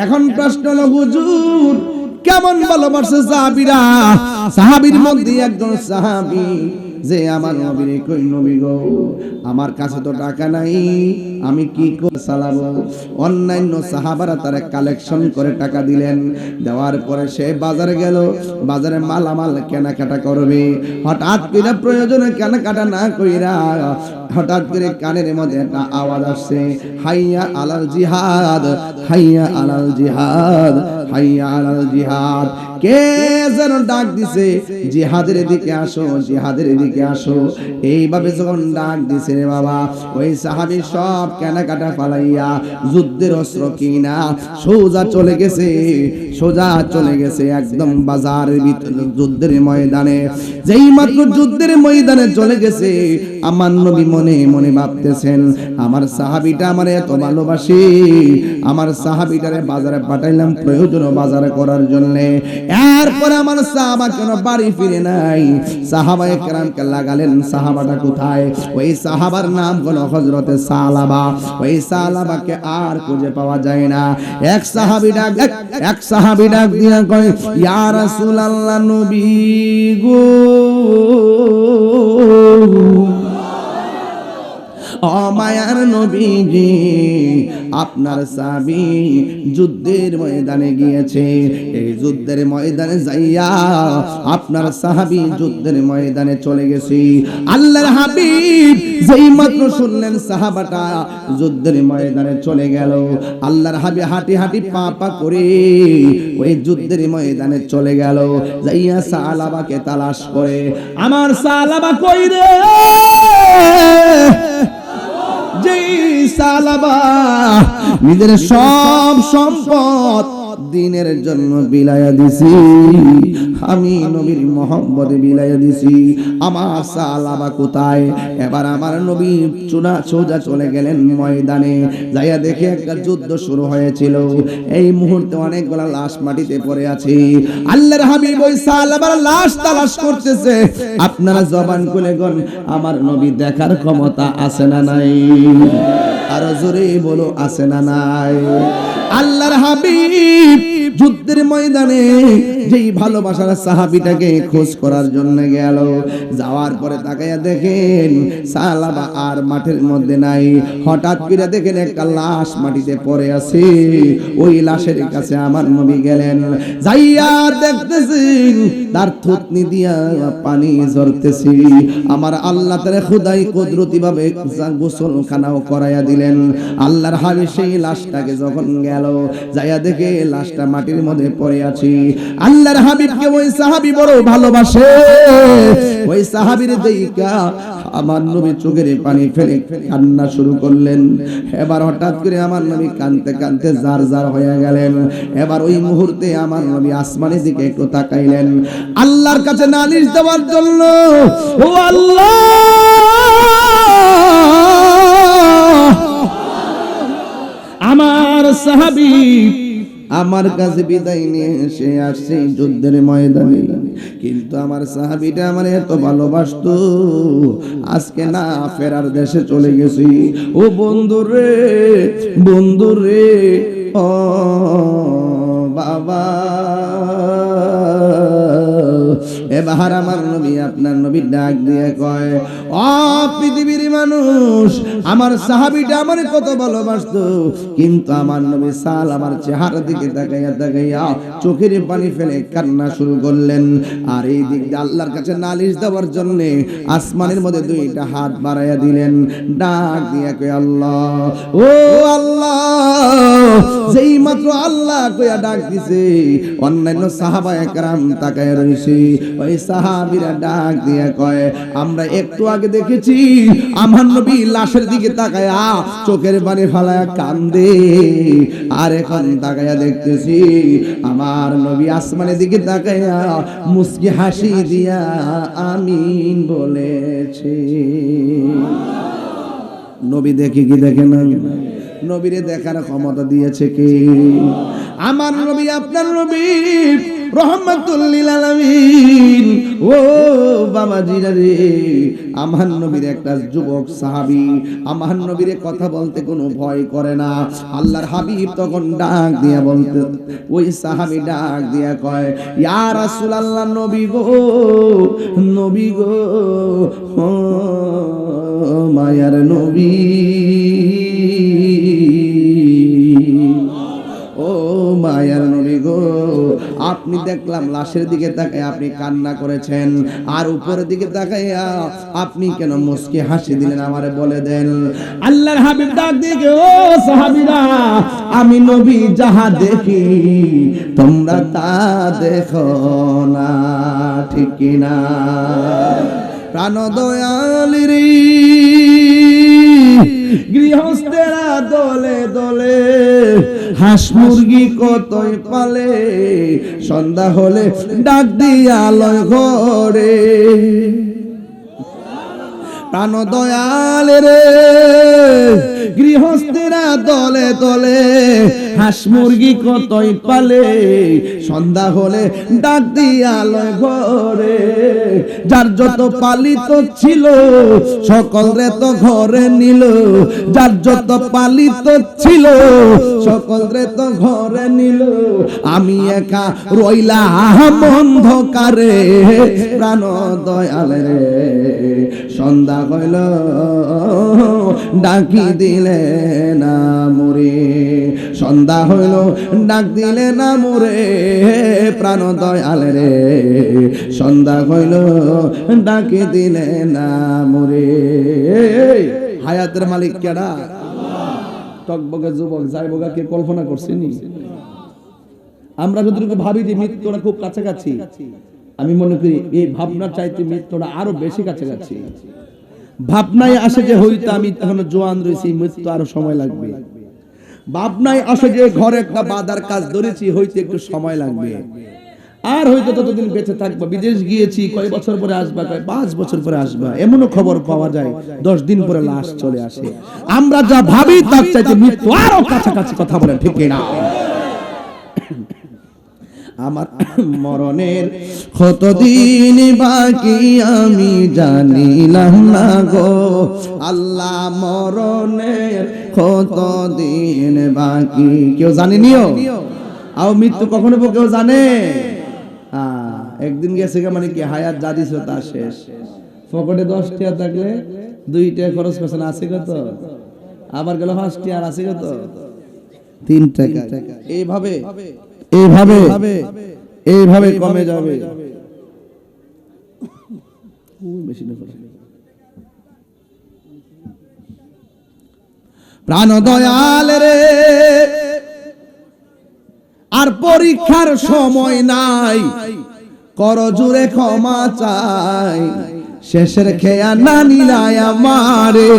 এখন প্রশ্ন হলো হুজুর কেমন ভালোবাসে সাহাবীরা? সাহাবীর মধ্যে একজন সাহাবী যে আমার নবীর কই, নবী গো, আমার কাছে তো টাকা নাই, আমি কি করে চালাবো? অন্যান্য সাহাবারা তারা কালেকশন করে টাকা দিলেন। দেওয়ার পরে সে বাজারে গেল, বাজারে মালামাল কেনাকাটা করবে। হঠাৎ করে প্রয়োজনে কেনাকাটা না কইরা হঠাৎ করে কানের মধ্যে একটা আওয়াজ আসছে, হাইয়া আলাল জিহাদ, হাইয়া আলাল জিহাদ, হাইয়া আলাল জিহাদ। কে যেন ডাক দিছে, জিহাদের দিকে আসো, জিহাদের দিকে আসো। এইভাবে যখন ডাক দিছে রে বাবা, ওই সাহাবী সব কেনাকাটা পালাইয়া যুদ্ধের অস্ত্র কিনা সোজা চলে গেছে, সোজা চলে গেছে একদম বাজারের ভিতরে, যুদ্ধের ময়দানে। যেই মাত্র যুদ্ধের ময়দানে চলে গেছে, আমার নবী মনে মনে ভাবতেছেন, আমার সাহাবীটা আমার এত ভালোবাসে, আমার সাহাবীটারে বাজারে পাঠাইলাম প্রয়োজন বাজারে করার জন্য। এরপর আমার সাহাবা কেন বাড়ি ফিরে নাই? সাহাবায়ে কেরামকে লাগালেন, সাহাবাটা কোথায়? ওই সাহাবার নাম হলো হযরতে সালাবা। ওই সালাবাকে আর খুঁজে পাওয়া যায় না। এক সাহাবী ডাক দিয়া কয়, ইয়া রাসূলুল্লাহ, নবী গো, ও মায়ার নবীজি, আপনার সাহাবী যুদ্ধের ময়দানে গিয়েছে। এই যুদ্ধের ময়দানে যাইয়া আপনার সাহাবী যুদ্ধের ময়দানে চলে গেছে। আল্লাহর হাবিব যেই মাত্র শুনলেন সাহাবাটা যুদ্ধের ময়দানে চলে গেল, আল্লাহর হাবিব হাঁটি হাঁটি পা পা করে ওই যুদ্ধের ময়দানে চলে গেল। যাইয়া সালাবাকে তালাশ করে, আমার সালাবা কই রে? যেই সালাবা নিজের সব সম্পদ দিনের জন্য বিলায়া দিছি, আমি নবীর মহব্বতে বিলায়া দিছি, আমার সালাবা কোথায়? এবার আমার নবী সোজা চলে গেলেন ময়দানে। যাইয়া দেখে একটা যুদ্ধ শুরু হয়েছিল। এই মুহূর্তে অনেকগুলা লাশ মাটিতে পড়ে আছে। আল্লাহর হাবিব ওই সালাবার লাশ তালাশ করতেছে। আপনারা জবান খুলে গন, আমার নবী দেখার ক্ষমতা আছে না নাই? আরো জোরে বলো, আছে না নাই? আল্লাহর হাবিব যুদ্ধের ময়দানে যেই ভালোবাসার সাহাবীটাকে খোঁজ করার জন্য গেল, যাওয়ার পরে তাকাইয়া দেখেন সালাবা আর মাঠের মধ্যে নাই। হঠাৎ করে দেখেন একটা লাশ মাটিতে পড়ে আছে। ওই লাশের কাছে আমার নবী গেলেন, যাইয়া দেখতেছেন তার থুতনি দিয়া পানি ঝরতেছে। আমার আল্লাহ তাআলা খুদাই কুদরতি ভাবে গোসলখানাও করাইয়া দিলেন। আল্লাহর হাবিব সেই লাশটাকে যখন গেল, যাইয়া দেখে লাশটা মাটির মধ্যে পড়ে আছে। আল্লাহর হাবিবকে ওই সাহাবী বড় ভালোবাসে। ওই সাহাবীর দেইখা আমার নবী চোখের পানি ফেলে কান্না শুরু করলেন। এবার হঠাৎ করে আমার নবী কাঁদতে কাঁদতে জার জার হয়ে গেলেন। এবার ওই মুহূর্তে আমার নবী আসমানের দিকে একটু তাকাইলেন আল্লাহর কাছে নালিশ দেওয়ার জন্য। ও আল্লাহ, আমার সাহাবী আমার কাছে বিদায় নিয়ে এসে আসছে যুদ্ধের ময়দানে, কিন্তু আমার সাহাবীটা আমার এত ভালোবাসতো, আজকে না ফেরার দেশে চলে গেছি। ও বন্ধুরে, বন্ধুরে, ও বাবা। এবার আমার নবী আপনার নবী ডাক দিয়ে কয়, ও পৃথিবীর মানুষ, আমার সাহাবীটা আমার কত ভালোবাসতো, কিন্তু আমার নবী সাল আমার চেহারা দিকে তাকাইয়া তাকাইয়া চোখের পানি ফেলে কান্না শুরু করলেন। আর এই দিক দিয়ে আল্লাহর কাছে নালিশ দেওয়ার জন্য আসমানের মধ্যে দুইটা হাত বাড়াইয়া দিলেন, ডাক দিয়ে কয়, আল্লাহ, ও আল্লাহ। যেই মাত্র আল্লাহ কইয়া ডাক দিছে, অন্যান্য সাহাবায়ে কেরাম তাকায় রইছে। ওই সাহাবীরা ডাক দিয়ে কয়, আমরা একটু আগে দেখেছি আমার নবী লাশের দিকে তাকায়া চোখের পানি ফেলায়া কান্দে, আর এখন তাকায়া দেখতেছি আমার নবী আসমানের দিকে তাকায়া মুস্কি হাসি দিয়া আমিন বলেছে। নবী দেখে কি দেখে না? নবীরে দেখার ক্ষমতা দিয়েছে কে? আমার নবী আপনার নবী রহমাতুল লিল আলামিন। ও বাবাজিরা রে, আমার নবীর একটা যুবক সাহাবী আমার নবীরে কথা বলতে কোনো ভয় করে না। আল্লাহর হাবিব তখন ডাক দিয়া বলতে, ওই সাহাবী ডাক দিয়া কয়, ইয়া রাসূলুল্লাহ, নবী গো, নবী গো, ও মায়ার নবী, ও মায়ার নবী গো, আপনি দেখলাম লাশের দিকে তাকায় আপনি কান্না করেছেন, আর উপরের দিকে তাকাইয়া আপনি কেন মুস্কি হাসি দিলেন আমারে বলে দেন। আল্লাহর হাবিব ডাক দিয়ে, ও সাহাবীরা, আমি নবী যাহা দেখি তোমরা তা দেখো না, ঠিক কি না? প্রাণ দয়ালিরি গৃহস্থেরা দলে দলে হাঁস মুরগি কতই পালে, সন্ধ্যা হলে ডাক দিয়া লয় ঘরে। প্রাণ দয়াল রে, গৃহস্থেরা দলে দলে হাঁস মুরগি কতই পালে, সন্ধ্যা হলে ডাক দিয়া লয় ঘরে। যার যত পালিত ছিল সকল রে তো ঘরে নিল, যার যত পালিত ছিল সকল রে তো ঘরে নিল, আমি একা রইলাম অন্ধকারে। প্রাণ দয়াল রে, সন্ধ্যা হইল ডাকি দিলে না মোরে, সন্ধ্যা হইল ডাক দিলে না মোরে। প্রাণ দয়াল রে, সন্ধ্যা হইল ডাকি দিলে না মোরে। হায়াতের মালিক কেডা? টকবগে যুবক যাইবগা কে কল্পনা করছিনি? আমরা যতটুকু ভাবি যে মৃত্যুটা খুব কাছাকাছি, আমি মনে করি এই ভাবনার চাইতে মৃত্যুটা আরো বেশি কাছাকাছি। ভাবনায় আসে যে হইতো আমি এখনো জোয়ান রয়েছি, মৃত্যু আরো সময় লাগবে। ভাবনায় আসে যে ঘরে একটা বাদার কাজ ধরেছি, হইতে একটু সময় লাগবে, আর হয়তো ততদিন বেঁচে থাকবো। বিদেশ গিয়েছি, কয় বছর পরে আসবা, কয় 5 বছর পরে আসবা, এমনও খবর পাওয়া যায় 10 দিন পরে লাশ চলে আসে। আমরা যা ভাবি তার চাইতে মৃত্যু আরো কাছাকাছি। কথা বলেন ঠিক না? আমার মরণের কতদিন বাকি আমি জানিলাম না গো আল্লাহ, মরণের কতদিন বাকি কেউ জানেনিও? আর মৃত্যু কখনো কেউ জানে? একদিন গেছে মানে কি হায়াত যা দিছ তা শেষ। পকেটে 10 টাকা থাকলে 2 টাকা খরচ করছেন, আছে কত? আবার গেল 5 টাকা, আর আছে কত? 3 টাকা। এইভাবে এইভাবে এইভাবে কমে যাবে। বেশি না প্রাণ দয়াল রে, আর পরীক্ষার সময় নাই, কর জুড়ে ক্ষমা চাই। শেষের খেয়া না নিলাই আমারে,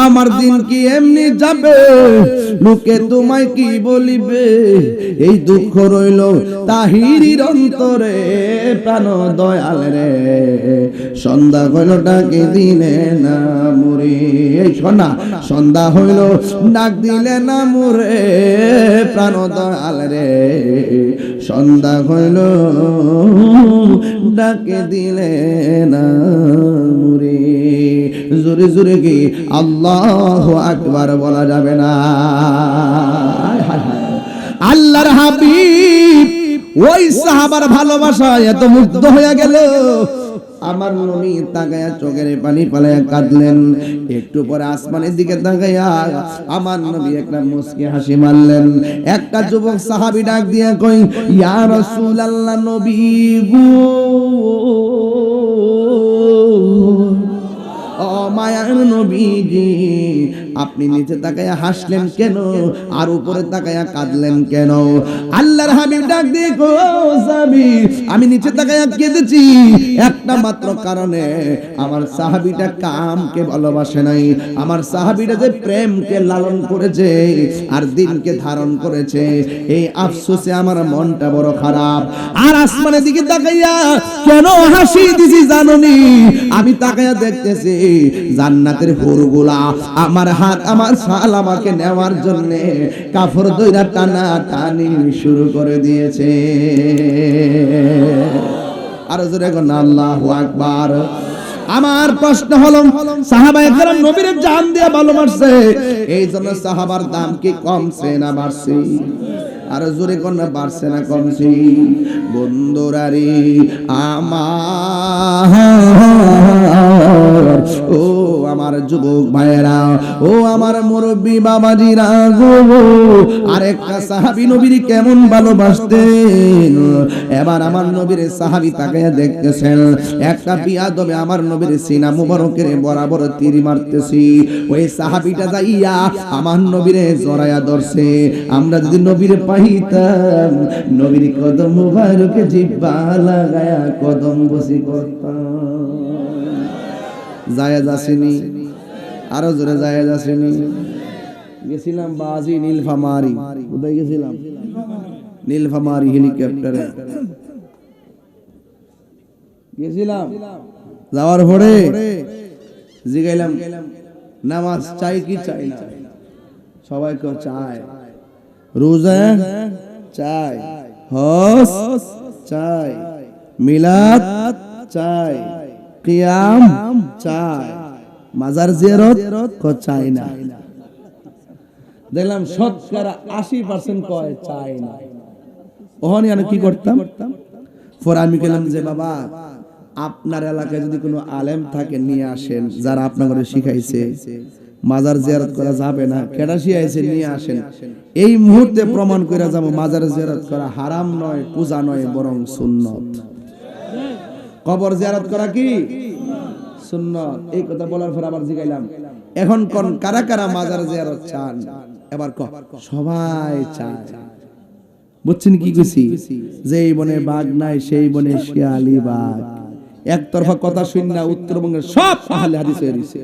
আমার দিন কি এমনি যাবে, লোকে তোমায় কি বলিবে, এই দুঃখ রইল তাহিরির অন্তরে। প্রাণ দয়াল রে, সন্ধ্যা হইল ডাকে দিলে না মুরে, এই শোনা, সন্ধ্যা হইল ডাক দিলে না মুরে। প্রাণ দয়াল রে, সন্ধ্যা হইল ডাকে দিলে না মুরে। জোরে জোরে কি আল্লাহু আকবার বলা যাবে না? আল্লাহর হাবিব ওই সাহাবার ভালোবাসায় এত মুগ্ধ হয়ে গেল, আমার নবী তাকায়া চোখের পানি পালায়া কাঁদলেন। একটু পরে আসমানের দিকে তাকায়া আমার নবী একটা মুস্কি হাসি মারলেন। একটা যুবক সাহাবী ডাক দিয়া কই, ইয়া রাসূলুল্লাহ, নবী গো, ও মায়ার নবীজি, আপনি নিচে তাকায়া হাসলেন কেন, আর উপরে তাকায়া কাঁদলেন কেন? আল্লাহর হাবিব ডাক দিয়ে কই, সাহাবী, আমি নিচে তাকায়া কেঁদেছি একটা মাত্র কারণে, আমার সাহাবীটা কামকে ভালোবাসে নাই, আমার সাহাবীটা যে প্রেমকে লালন করেছে আর দিনকে ধারণ করেছে, এই আফসোসে আমার মনটা বড় খারাপ। আর আসমানের দিকে তাকাইয়া কেন হাসি দিছি জানোনি? আমি তাকাইয়া দেখতেছি জান্নাতের হুরগুলা আমার হাত, আমার শাল আমাকে নেওয়ার জন্য কাফর দইরা টানা টানি শুরু করে দিয়েছে। আর জোরে কোন আল্লাহু আকবার। আমার প্রশ্ন হলো, সাহাবায়ে কেরাম নবীর জান দিয়ে ভালোবাসছে, এই জন্য সাহাবার দাম কি কমছে না বাড়ছে? আর জোরে কোন বাড়ছে না কমছে? বন্ধুরারে আমার, ও আমার যুবক ভাইয়েরা, ও আমার মুরব্বী বাবাজিরা গো, আরেকটা সাহাবী নবীর কেমন ভালোবাসতেন। এবার আমার নবীর সাহাবী তাকায়া দেখতেছেন, একটা বিয়াদবে আমার নবীর সিনা মুবারকের বরাবর তীর মারতেছি। ওই সাহাবীটা যাইয়া আমার নবীরে জড়ায়া ধরছে। আমরা যদি নবীর পাইতাম, নবীর কদম মুবারকে জিহ্বা লাগায়া কদম বসি করতাম। জায়েজ আসেনি? আরো জোরে জায়েজ আসেনি? গেছিলাম বাজি নীলফামারী। কোথায় গেছিলাম? নীলফামারী হেলিকপ্টারে গেছিলাম। যাওয়ার পরে জিগাইলাম, নামাজ চাই কি চাই না? সবাই কেউ চায়, রোজা চাই, হজ চাই, মিলাদ চাই, কিয়াম চাই, মাজার জিয়ারত চাই না। দেখলাম শতকরা 80% কয় চাই না। ওখানে আমি কি করতাম? পরে আমি গেলাম যে, বাবা, আপনার এলাকায় যদি কোনো আলেম থাকে নিয়ে আসেন, যারা আপনাকে শিখাইছে মাজার জিয়ারত করা যাবে না, কেডা শিখাইছে নিয়ে আসেন। এই মুহূর্তে প্রমাণ করে যাব মাজার জিয়ারত করা হারাম নয়, পূজা নয়, বরং সুন্নত। কবর জিয়ারত করা কি সুন্নত? এই কথা বলার পর আবার জিগাইলাম, এখন কোন কারা কারা মাজার জিয়ারত চান? এবার সবাই চায়। বুঝছেন কি কইছি? যেই বনে বাঘ নাই সেই বনে শিয়ালি বাঘ। একতরফা কথা শুননা উত্তরবঙ্গের সব আহলে হাদিস হয়ে গেছে।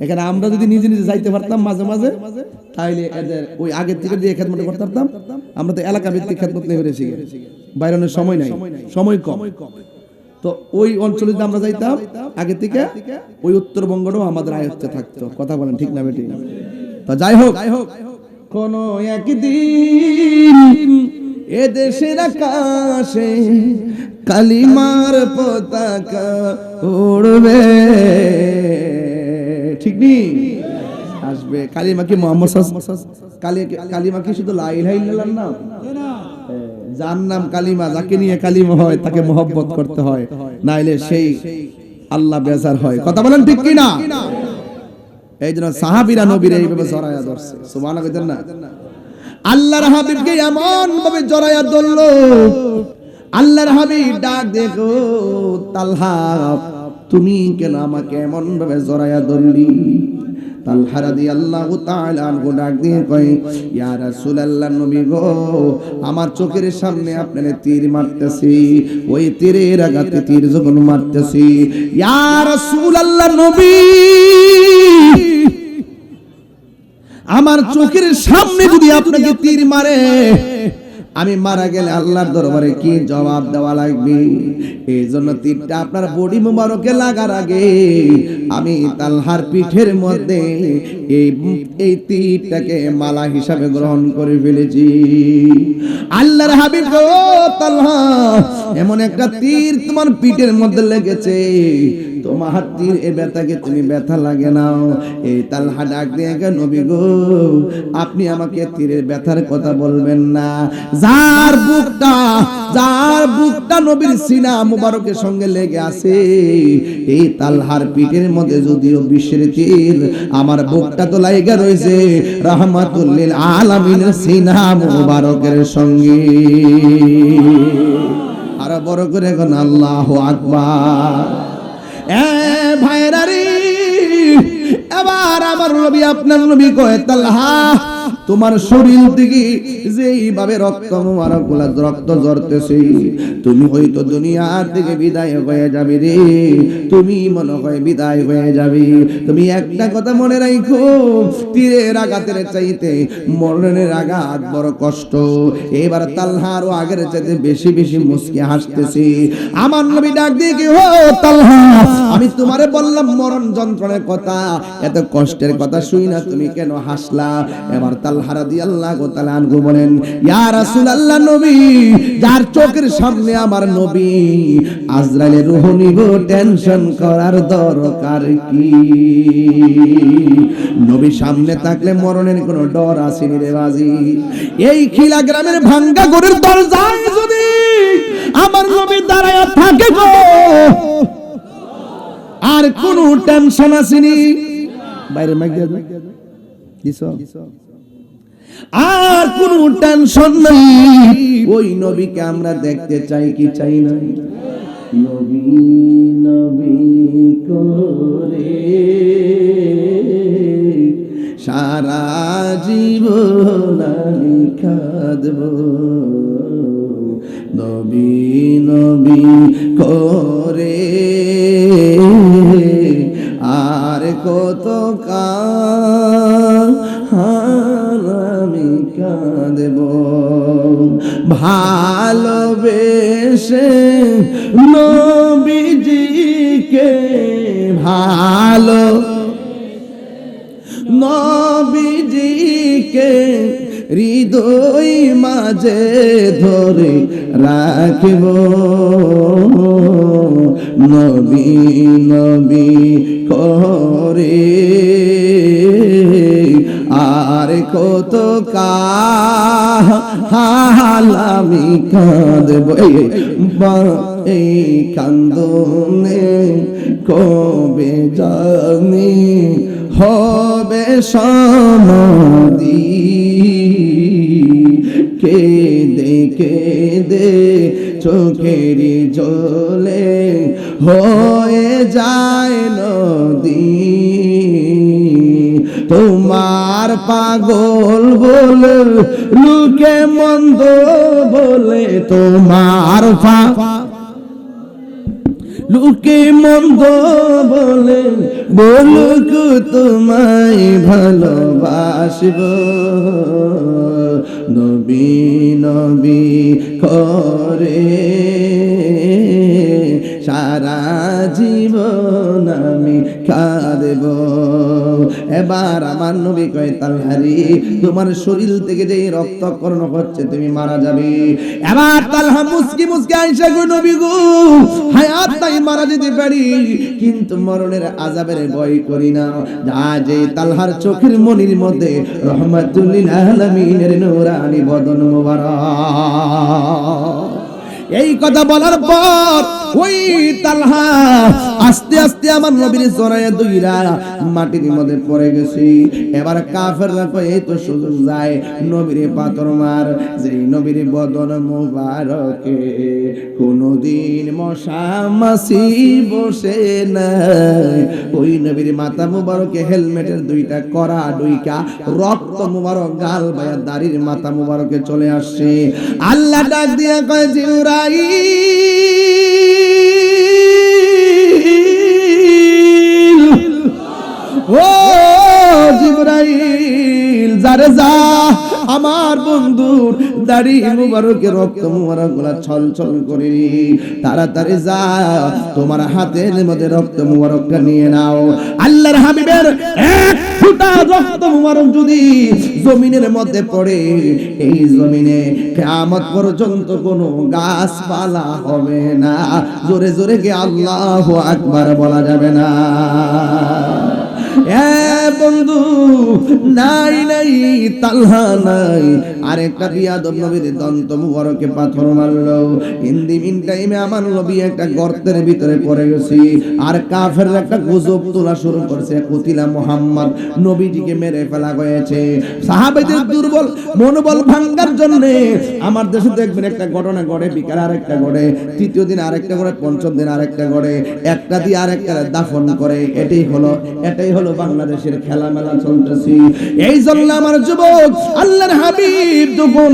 এখানে আমরা যদি নিজে নিজে যাইতে পারতাম মাঝে মাঝে, তাইলে এদের ওই আগের থেকে দিয়ে খেদমত করতে পারতাম। আমরা তো এলাকা ভিত্তিক খেদমত নিয়ে বেরিয়েছি, বাইরের সময় নাই, সময় কম। তো ওই অঞ্চলে যদি আমরা যাইতাম আগে থেকে, ওই উত্তরবঙ্গটাও আমাদের আয়ত্তে থাকতো। কথা বলেন ঠিক না বেটি? তো যাই হোক, কোন একদিন এ দেশের আকাশে কালিমার পতাকা উড়বে, ঠিক নি? আসবে কালিমা কি মোহাম্মদ কালিমা কি শুধু লা ইলাহা ইল্লাল্লাহ না? যার নাম কালিমা, যাকে নিয়ে কালিমা হয় তাকে মহব্বত করতে হয়, নাইলে সেই আল্লাহ বেজার হয়। কথা বলেন ঠিক কি না? এই জন্য সাহাবীরা নবীর এইভাবে জড়ায়া ধরছে। সুবহানাল্লাহ কইতেন না? আল্লাহর হাবিবকে এমন ভাবে জড়ায়া ধরলো, আল্লাহর হাবিব ডাক দেখো, তালহা তুমি কেন আমাকে এমন ভাবে জড়ায়া ধরলি? তালহা রাদিয়াল্লাহু তাআলা আনহু ডাক দিয়ে কয়, ইয়া রাসূলুল্লাহ, নবী গো, আমার চোখের সামনে আপনারে তীর মারতেছি, ওই তীরের আঘাতে তীর যখন মারতেছি, ইয়া রাসূলুল্লাহ নবী, আমার চোখের সামনে যদি আপনাকে তীর মারে, আমি মারা গেলে আল্লাহর দরবারে কি জবাব দেওয়া লাগবে? এই জন্য তীরটা আপনার বডি মুবারকে লাগার আগে আমি তালহার পিঠের মধ্যে এই তীরটাকে মালা হিসাবে গ্রহণ করে ফেলেছি। আল্লাহর হাবিব গো তালহা, এমন একটা তীর তোমার পিঠের মধ্যে লেগেছে, তোমার তীর এ ব্যথাকে তুমি ব্যথা লাগে না। এই তালহা ডাক দিয়ে গেল, নবী গো, আপনি আমাকে তীরের ব্যথার কথা বলবেন না। যার বুকটা নবীর সিনা মুবারকের সঙ্গে লেগে আছে, এই তালহার পিঠের মধ্যে যদিও বিশ্বের তীর, আমার বুকটা তো লাগা রয়েছে রাহমাতুল লিল আলামিনের সিনা মুবারকের সঙ্গে। আর বড় করে কোন আল্লাহু আকবার। এ ভাইরা রে, এবার আমার নবী, আপনার নবী কয়, তালহা তোমার শরীর থেকে যেইভাবে রক্ত মুবারকগুলা রক্ত ঝরতেছে, তুমি হয়তো দুনিয়া থেকে বিদায় হয়ে যাবে রে, তুমি মনে হয় বিদায় হয়ে যাবে। তুমি একটা কথা মনে রাখো, তীরের আঘাতের চাইতে মরণের আঘাত বড় কষ্ট। এবার তালহা আরো আগের চাইতে বেশি বেশি মুস্কি হাসতেছে। আমার নবী ডাক দিয়ে কি, ও তালহা, আমি তোমারে বললাম মরণ যন্ত্রণার কথা, এত কষ্টের কথা শুই না তুমি কেন হাসলা? এবার তালহা রাদিয়াল্লাহু তাআলা আনহু বলেন, ইয়া রাসূলুল্লাহ নবী, যার চোখের সামনে আমার নবী, আজরাইলের রূহ নিব, টেনশন করার দরকার কি? নবী সামনে থাকলে মরণের কোনো ডর আসেনি রে বাজি। এই খিলা গ্রামের ভাঙ্গা ঘরের দরজায় যদি আমার নবী দাঁড়ায়া থাকে গো, আর কোনো টেনশন আসেনি। বাইরে মাইক দিয়ে দিছো, আর কোনো টেনশন নাই। ওই নবীকে আমরা দেখতে চাই কি চাই না? নবী নবী করে সারা জীবন আমি কাঁদব, নবী নবী করে আর কত কাল আমি কাঁদব। ভালোবেসে নবীজিকে, ভালো নবীজিকে হৃদয় মাঝে ধরে রাখব, নবী নবী করে আর কত কাল আমি কাঁদব। এই কান্দনে কবে জানি হবে সমাধি, কেঁদে কেঁদে চোখের জলে হয়ে যায় নদী। তোমার পাগল বলে লোকে মন্দ বলে, তোমার লোকে মন্দ বলে বলুক তোমায় ভালোবাসব, নবী নবী করে সারা জীবন আমি কাঁদব। এবার আমার নবী কয় তালহারি তোমার শরীর থেকে যে রক্তকরণ হচ্ছে তুমি মারা যাবে। এবার তালহা মুস্কি মুস্কি আয়েশা গো নবী গো হায়াত নাই মারা যেতে পারি কিন্তু মরণের আযাবের ভয় করি না। যা যে তালহার চোখের মনির মধ্যে রহমাতুল লিল আলামিনের নূরানি বদন মোবারক। এই কথা বলার পর ওই তালহা আস্তে আস্তে আমার নবীর জড়ায়া দুইরা মাটির মধ্যে পড়ে গেছে। এবার কাফেররা কয় এই তো সুযোগ যায় নবীর পাথর মার। যেই নবীর বদন মোবারকে কোনদিন মশা মাছি বসে নাই, ওই নবীর মাথা মোবারকে হেলমেটের দুইটা করা দুইটা রক্ত মোবারক গাল বায়া দাড়ির মাথা মোবারকে চলে আসছে। আল্লাহ ডাক দিয়া কয় জিবরাইল ও জিবরাইল যারে যা আমার বন্ধুর দাড়ি মুবারকের রক্ত মুবারক গুলা ছলছল করে তাড়াতাড়ি যা তোমার হাতের মধ্যে রক্ত মুবারকটা নিয়ে নাও। আল্লাহর হাবিবের এক ফোঁটা রক্ত মুবারক যদি জমিনের মধ্যে পড়ে এই জমিনে কিয়ামত পর্যন্ত কোনো গাছপালা হবে না। জোরে জোরে কি আল্লাহু আকবার বলা যাবে না? বন্ধু নাই নাই তালহা নাই আরেকটা বিয়াদব নবীর দন্ত মুবারকে পাথর মারলো। ইন্দি মিন টাইমে আমার নবী একটা গর্তের ভিতরে পড়ে গেছে আর কাফের একটা গুজব তোলা শুরু করছে কুতিলা মুহাম্মদ, নবীজিকে মেরে ফেলা হয়েছে। সাহাবাদের দুর্বল মনোবল ভাঙার জন্য আমার দেশে দেখবেন একটা ঘটনা ঘটে, বিকাল আরেকটা ঘটে, তৃতীয় দিন আরেকটা ঘটে, পঞ্চম দিন আরেকটা ঘটে, একটা দিয়ে আরেকটা দাফন করে। এটাই হলো বাংলাদেশের খেলা মেলা চলতেছি। এই জন্য আমার যুবক আল্লাহর হাবিব যখন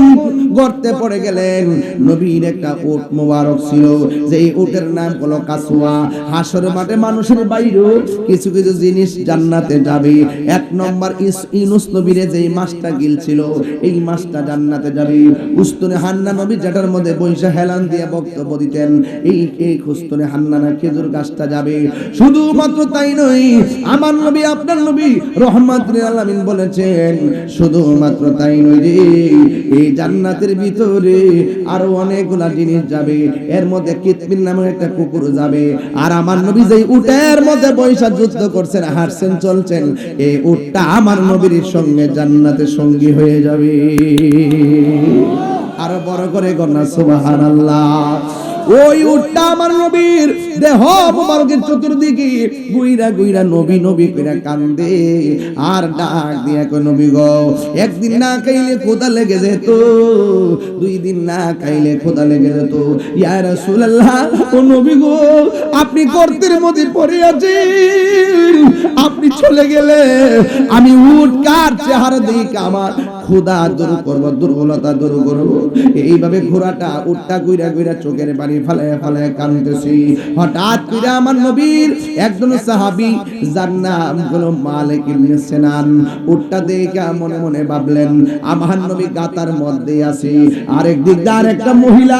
গর্তে পড়ে গেলেন, নবীর একটা উট মোবারক ছিল যেই উটের নাম হলো কাসওয়া। হাসরের মাঠে মানুষের বাইরেও কিছু কিছু জিনিস জান্নাতে যাবে। এক নম্বর ইউনূস নবীর যেই মাছটা গিলছিল এই মাছটা জান্নাতে যাবে। উস্তুনে হান্না নবী যেটার মধ্যে বৈশা হেলান দিয়ে বক্তব্য দিতেন এই উস্তুনে হান্না না খেজুর গাছটা যাবে। শুধুমাত্র তাই নয়, আমার নবী আপনার নবী রহমাতুল লিল আলামিন বলেছেন শুধুমাত্র তাই নয় রে, এই জান্নাতের ভিতরে আরো অনেকগুলা জিনিস যাবে। এর মধ্যে কিতমির নামের একটা কুকুর যাবে। আর আমার নবী যেই উটের মধ্যে বৈশা যুদ্ধ করছেন, হাঁটছেন, চলছেন, এই উটটা আমার নবীর সঙ্গে জান্নাতে সঙ্গী হয়ে যাবে। আরো বড় করে গণনা সুবহানাল্লাহ। ওই উটটা আমার নবীর দেহ মুবারকের চতুর্দিকে গুইরা গুইরা নবী নবী কইরা কান্দে আর ডাক দিয়া কই নবী গো একদিন না খাইলে ক্ষুধা লেগে যেত, দুই দিন না খাইলে ক্ষুধা লেগে যেত। ইয়া রাসূলুল্লাহ ও নবী গো আপনি গর্তের মধ্যে পড়ে আছেন, আপনি চলে গেলে আমি উট কার চেহারা দেখে আমার ক্ষুধা দূর করব, দুর্বলতা দূর করব। এইভাবে ঘোড়াটা উটটা গুইরা গুইরা চোখের পানি ফালায় ফালায় কাঁদতেছি। হঠাৎ করে আমার নবীর একজন সাহাবী যার নাম হলো মালিক ইবনে সিনান উটটা দেখে মনে মনে ভাবলেন আমার নবী গাতার মধ্যে আছে। আরেক দিক দিয়ে আরেকটা মহিলা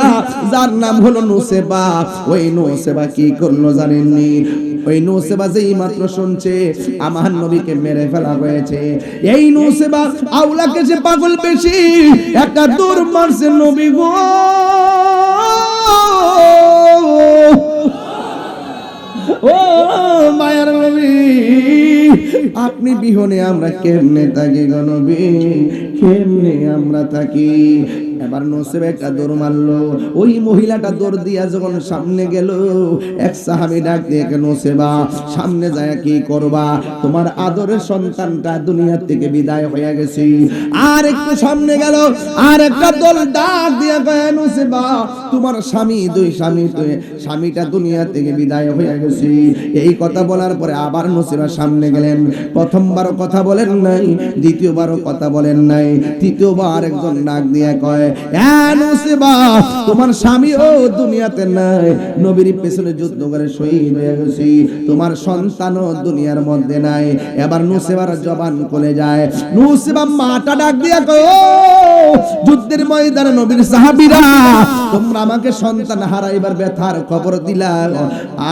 যার নাম হলো নুসেবা, ওই নুসেবা কি করলো জানেননি? ওই নুসেবা যেই মাত্র শুনছে আমার নবীকে মেরে ফেলা হয়েছে, এই নুসেবা আউলাকে যে পাগল বেশি একটা দূর মারছে নবী গো। ও মায়ার নবী আপনি বিহনে আমরা কেমনে থাকি গো নবী, কেমনে আমরা থাকি? এবার নুসেবা একটা দৌড় মারলো। ওই মহিলাটা দৌড় দিয়া যখন সামনে গেল, এক সাহাবী ডাক দিয়ে নুসেবা সামনে যায় কি করবা? তোমার আদরের সন্তানটা দুনিয়া থেকে বিদায় হয়ে গেছে। আর একটু সামনে গেল, আর একটা দল ডাক দিয়ে কয় নুসেবা তোমার স্বামী দুই স্বামীটা দুনিয়া থেকে বিদায় হয়ে গেছে। এই কথা বলার পরে আবার নুসেবা সামনে গেলেন। প্রথমবারও কথা বলেন নাই, দ্বিতীয়বারও কথা বলেন নাই, তৃতীয়বার একজন ডাক দিয়ে কয় নুসেবা তোমার স্বামীও দুনিয়াতে নাই, নবীর পেছনে যুদ্ধ করে শহীদ হয়ে গেছে, তোমার সন্তানও দুনিয়ার মধ্যে নাই। এবার নুসেবার জবান খুলে যায়, নুসেবা মাটা ডাক দিয়া কয়, ও যুদ্ধের ময়দানে নবীর সাহাবীরা, তোমরা আমাকে সন্তান হারাইবার ব্যথার খবর দিলা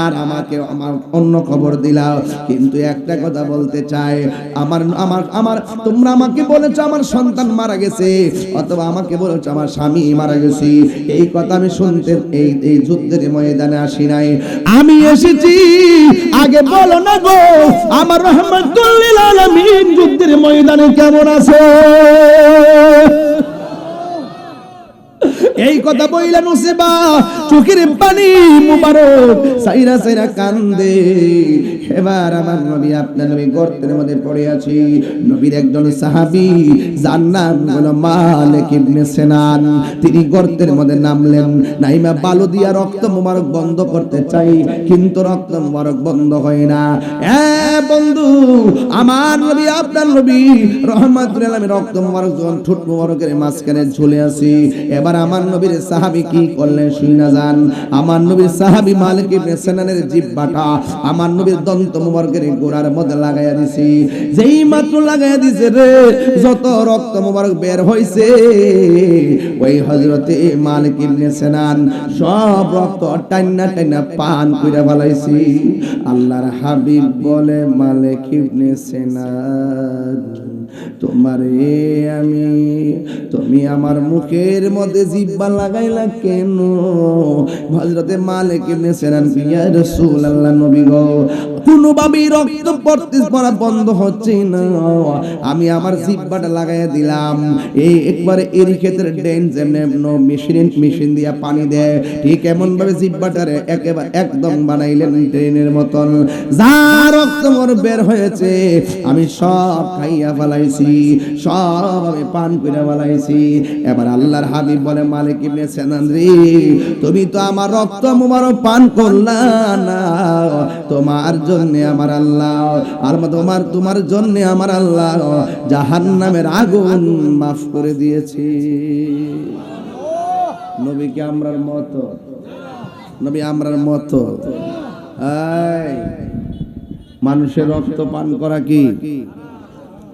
আর আমাকে আমার অন্য খবর দিলা, কিন্তু একটা কথা বলতে চাই, আমার আমার আমার তোমরা আমাকে বলেছো আমার সন্তান মারা গেছে, অথবা আমাকে বলেছো আমার স্বামী মারা গেছে, এই কথা আমি শুনতে এই যুদ্ধের ময়দানে আসি নাই, আমি এসেছি আগে বলো না গো আমার রাহমাতুল লিল আলামিন যুদ্ধের ময়দানে কেমন আছে। এই কথা বইলা নুসেবা চোখের পানি মুবারক সাইরা সাইরা কান্দে। এবার আমার নবী আপনার নবী গর্তের মধ্যে পড়ে আছে, নবীর একজন সাহাবী যার নাম হলো মালিক ইবনে সিনান, তিনি গর্তের মধ্যে নামলেন, নাইমা বালু দিয়া রক্ত মুবারক বন্ধ করতে চাই, কিন্তু রক্ত মুবারক বন্ধ হয় না। বন্ধু আমার নবী আপনার নবী রহমাতুল আলামিন রক্ত মুবারক যখন ঠোঁট মুবারকের মাঝখানে ঝুলে আছে, এবার আমার নবীর সাহাবী কি করলেন শুনা যান। আমার নবীর সাহাবী মালিক ইবনে সিনানের জিহ্বাটা আমার নবীর দন্ত মুবারকের গোড়ার মধ্যে লাগাইয়া দিছি, যেই মাত্র লাগাইয়া দিছে রে, যত রক্ত মুবারক বের হইছে ওই হযরতে মালিক ইবনে সিনান সব রক্ত টাইনা টাইনা পান কইরা ফলাইছি। আল্লাহর হাবিব বলে, মালিক ইবনে সিনান তোমারে তুমি আমার মুখের মধ্যে জিহ্বা লাগাইলা কেন? হযরতে মালিক ইবনে সিনান, ইয়া রাসূলুল্লাহ নবী গো, কোনোভাবেই রক্ত পড়া বন্ধ হচ্ছে না, আমি আমার জিহ্বাটা লাগাইয়া দিলাম, এই একবারে এরি ক্ষেত্রে ডেন যেমন মেশিন দিয়া পানি দেয়, ঠিক এমন ভাবে জিহ্বাটারে একেবারে একদম বানাইলেন ট্রেনের মতন, যা রক্ত মোর বের হয়েছে আমি সব খাইয়া ফেলাইছি, সব আমি পান করে ফেলাইছি। এবার আল্লাহর হাবিব বলে, মালিক ইবনে সিনান রে, তুমি তো আমার রক্ত মুবারক পান করলা না, তোমার জন্য আমার আল্লাহ আর তোমার জন্য আমার আল্লাহ জাহান্নামের আগুন মাফ করে দিয়েছি। নবীকে আমরার মতো, নবী আমরার মতো। মানুষের রক্ত পান করা কি?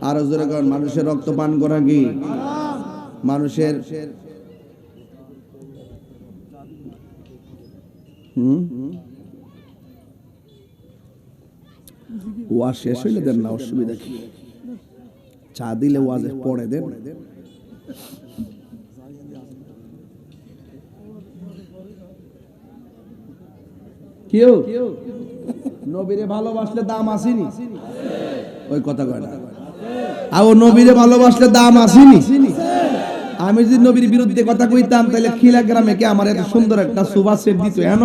আরো জোরে করেন, মানুষের রক্ত পান করা কি? মানুষের ওয়াজ শেষ হইলে দেন না, অসুবিধা কি? চা দিলে ওয়াজে পড়ে দেন। কেউ নবীরে ভালোবাসলে দাম আসেনি, ওই কথা কয় না। আর ও নবীরে ভালোবাসলে দাম আসেনি। আমি যদি নবীর বিরুদ্ধে কথা কইতাম তাহলে খিলা গ্রামে কে আমার এত সুন্দর একটা সুবাস সেট দিত, এন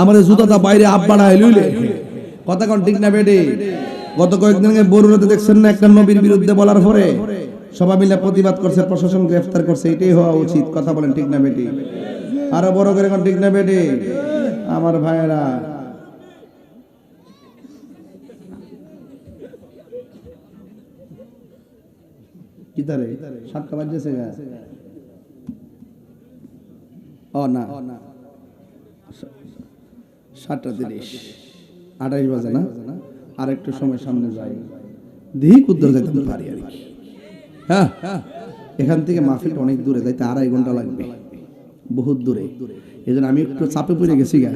আমার জুতাটা বাইরে আব্বাড়া লইলে কথা কোন ঠিক না বেডে? গত কয়েকদিন আগে বরুণাতে দেখছেন না, একটা নবীর বিরুদ্ধে বলার পরে সবাই মিলে প্রতিবাদ করছে, প্রশাসন গ্রেফতার করছে, এটাই হওয়া উচিত। কথা বলেন ঠিক না বেডে? আরো বড় করে কোন ঠিক না বেডে? আমার ভাইয়েরা, কি তারে 7টা বাজছে গা? ও না, 7:30 28 বাজে না, আর একটু সময় সামনে যাই, দিক উত্তর যাইতে পারি আর কি। হ্যাঁ, এখান থেকে মাহফিলটা অনেক দূরে, যাইতে 2.5 ঘন্টা লাগবে, বহুত দূরে। এই জন্য আমি একটু চাপে পড়ে গেছি গা।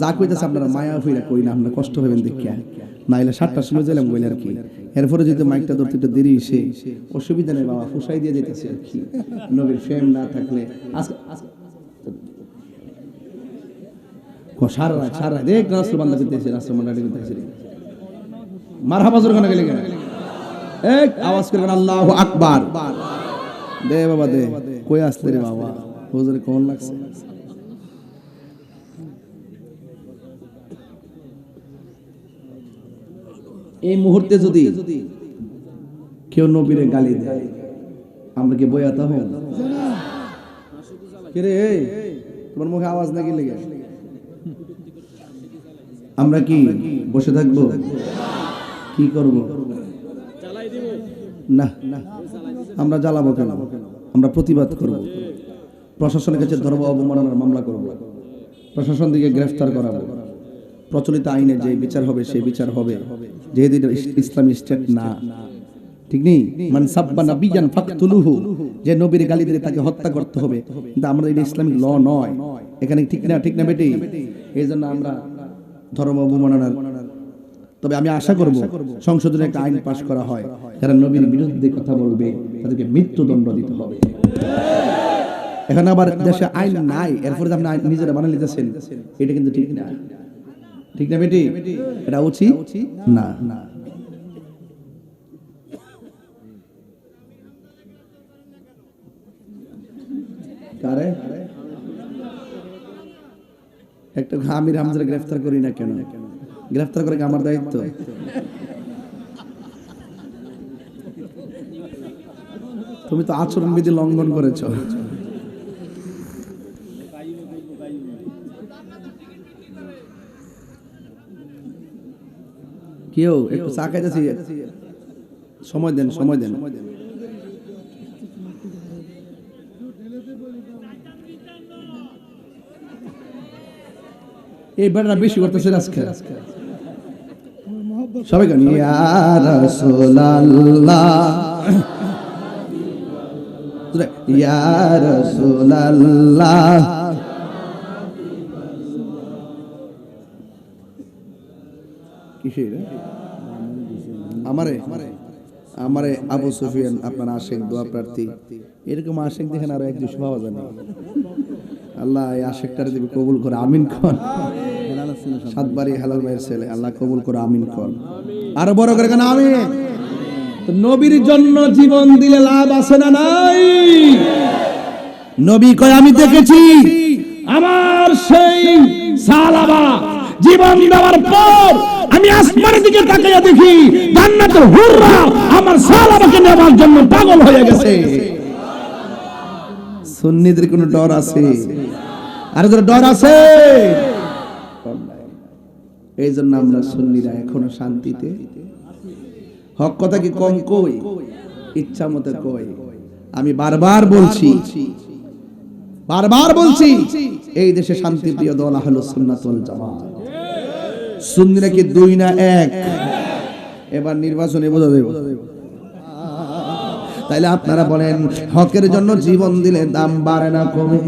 যা কইতেছে আপনারা মায়া ফিরা কই না, আপনারা কষ্ট হবেন দেখিয়া, নাইলে 7টার সময় যাইলাম বইলে আর কি। এরপরে যদি মাইকটা ধরতে একটু দেরি এসে অসুবিধা নেই বাবা, ফুসাই দিয়ে যেতেছে আর কি। নবীর ফেম না থাকলে সারা দেখ রাস্তা বান্ধা করতেছে, রাস্তা বান্ধা করতেছে, মারহাবা জোরে গান গেলে এক আওয়াজ করবেন আল্লাহু আকবার। দে বাবা দে, কই আসতে রে বাবা, হুজুর কোন লাগছে? এই মুহূর্তে যদি কেউ নবীরে গালি দেয়, আমরা কি বয়াতা হব? কে রে, তোমার মুখে আওয়াজ না গেলে আমরা কি বসে থাকবো? কি করব? না, আমরা জ্বালাবো কেন? আমরা প্রতিবাদ করব, প্রশাসনের কাছে ধর্ম অবমাননার মামলা করব, প্রশাসন দিকে গ্রেফতার করাবো, প্রচলিত আইনে যে বিচার হবে সেই বিচার হবে, যেহেতু এটা ইসলামী স্টেট না। ঠিক নেই, মান সাব্বা নাবিয়ান ফাকতুলুহু, যে নবীর গালি দিলে তাকে হত্যা করতে হবে, কিন্তু আমরা এটা ইসলামিক ল নয় এখানে। ঠিক না, ঠিক না বেটি? এই জন্য আমরা ধর্ম অবমাননার, তবে আমি আশা করব সংসদে একটা আইন পাশ করা হয়, যারা নবীর বিরুদ্ধে কথা বলবে তাদেরকে মৃত্যুদণ্ড দিতে হবে। এখন আবার দেশে আইন নাই, এরপরে আপনি আইন নিজেরা বানিয়ে নিতেছেন, এটা কিন্তু ঠিক না। ঠিক না বেটি? এটা উচিত না। কারে একটা আমির হামজার গ্রেফতার করি না কেন? গ্রেফতার করে আমার দায়িত্ব? তুমি তো আচরণ বিধি লঙ্ঘন করেছ। কেউ একটু চা খাইতেছি, সময় দেন, সময় দেন। এই বেড়া বেশি করতেছে আজকে। সবাই গান ইয়া রাসূলুল্লাহ, ইয়া রাসূলুল্লাহ। কিসের আমারে আমারে আবু সুফিয়ান আপনার আশিক দোয়া প্রার্থী, এরকম আশিক দেখেন আরো এক দুশো পাওয়া যায় না। আল্লাহ এই আশিকটার দিবে কবুল করে, আমিন কর। সাতবারই হালাল ভাইয়ের ছেলে, আল্লাহ কবুল করে, আমিন কর। আরো বড় করে কেন আমিন। তো নবীর জন্য জীবন দিলে লাভ আছে না নাই? নবী কয় আমি দেখেছি আমার সেই সাহাবা জীবন দেওয়ার পর আমি আসমানের দিকে তাকিয়ে দেখি জান্নাতের হুররা আমার সাহাবাকে নেওয়ার জন্য পাগল হয়ে গেছে। সুন্নিদের কোনো ডর আছে? আর যারা ডর আছে, এই জন্য আমরা সুন্নিরা এখনো শান্তিতে। হক কথা কি কম কই, ইচ্ছা মতো কই। আমি বারবার বলছি এই দেশে শান্তিপ্রিয় দল আহলুস সুন্নাত ওয়াল জামাত। সুন্নিরা কি দুই না এক? এবার নির্বাচনে বোঝা দেব। তাইলে আপনারা বলেন, হকের জন্য জীবন দিলে দাম বাড়ে না কমে?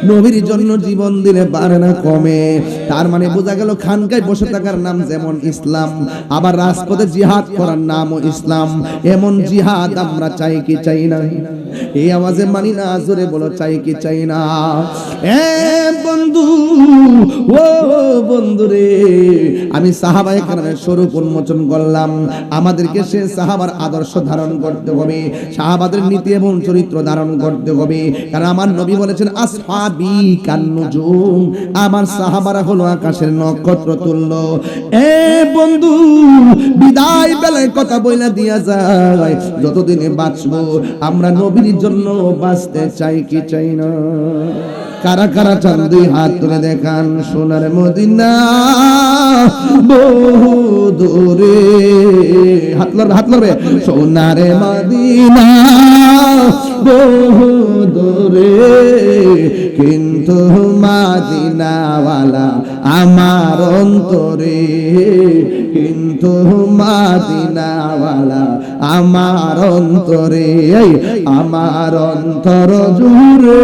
নবীর জন্য জীবন দিলে বাড়ে না কমে? তার মানে বোঝা গেল খানকায় বসে থাকার নাম যেমন ইসলাম, আবার রাজপথে জিহাদ করার নামও ইসলাম। এমন জিহাদ আমরা চাই কি চাই না? এই আওয়াজে মানি না, জোরে বলো চাই কি চাই না? এ বন্ধু, ও বন্ধু রে, আমি সাহাবায়ে কেরামের স্বরূপ উন্মোচন করলাম। আমাদেরকে সে সাহাবার আদর্শ ধারণ করতে হবে, সাহাবাদের নীতি এবং চরিত্র ধারণ করতে হবে। কারণ আমার নবী বলেছেন আসহাবি কান্নুজুম, আমার সাহাবারা হলো আকাশের নক্ষত্র তুল্য। এ বন্ধু, বিদায় বেলায় কথা বইলা দিয়া যায়, যতদিনে বাঁচবো আমরা নবীর জন্য বাঁচতে চাই কি চাই না? কারা কারা চান দুই হাত তুলে দেখান। সোনার মদিনা বহু দূরে, হাত লড়বে। সোনার মদিনা বহু দূরে, কিন্তু মদিনাওয়ালা আমার অন্তরে, কিন্তু মদিনাওয়ালা আমার অন্তরে। আমার অন্তর জুড়ে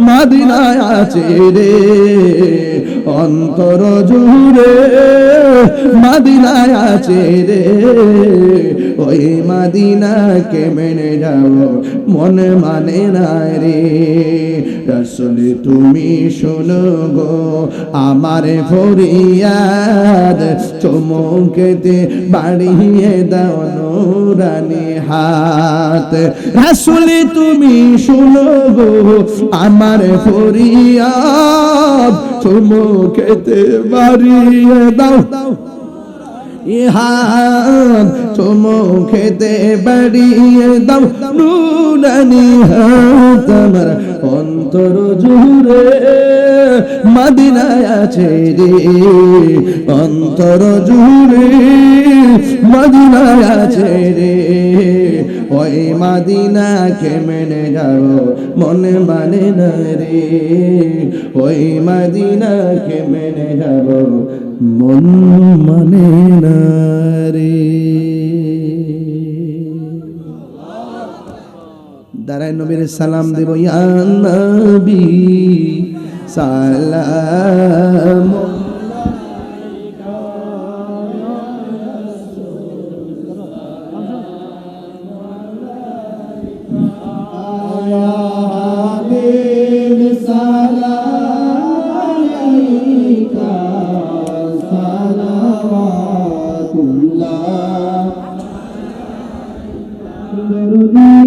মদিনায় আছে রে, অন্তর জুড়ে মদিনায় আছে রে। ওই মদিনাকে মেনে যাও, মনে মানে না রে। রাসূল তুমি শোনো গো আমার ফরিয়াদ, চমকেতে বাড়িয়ে দাও নূরানি হাত। রাসূল তুমি শোনো গো আমার ফরিয়াদ, চমকেতে বাড়িয়ে দাও ইহান চুমু খেতে বাড়িয়ে দাও নুরানি হাত আমার অন্তর জুড়ে মদিনায় আছে রে অন্তর জুড়ে মদিনায় আছে রে ওই মদিনাকে মেনে যাও মনে মানে না রে ওই মদিনাকে মেনে যাও মন মানে না রে দাঁড়ায় নবীর সালাম দেব ইয়া নবী সালাম Salam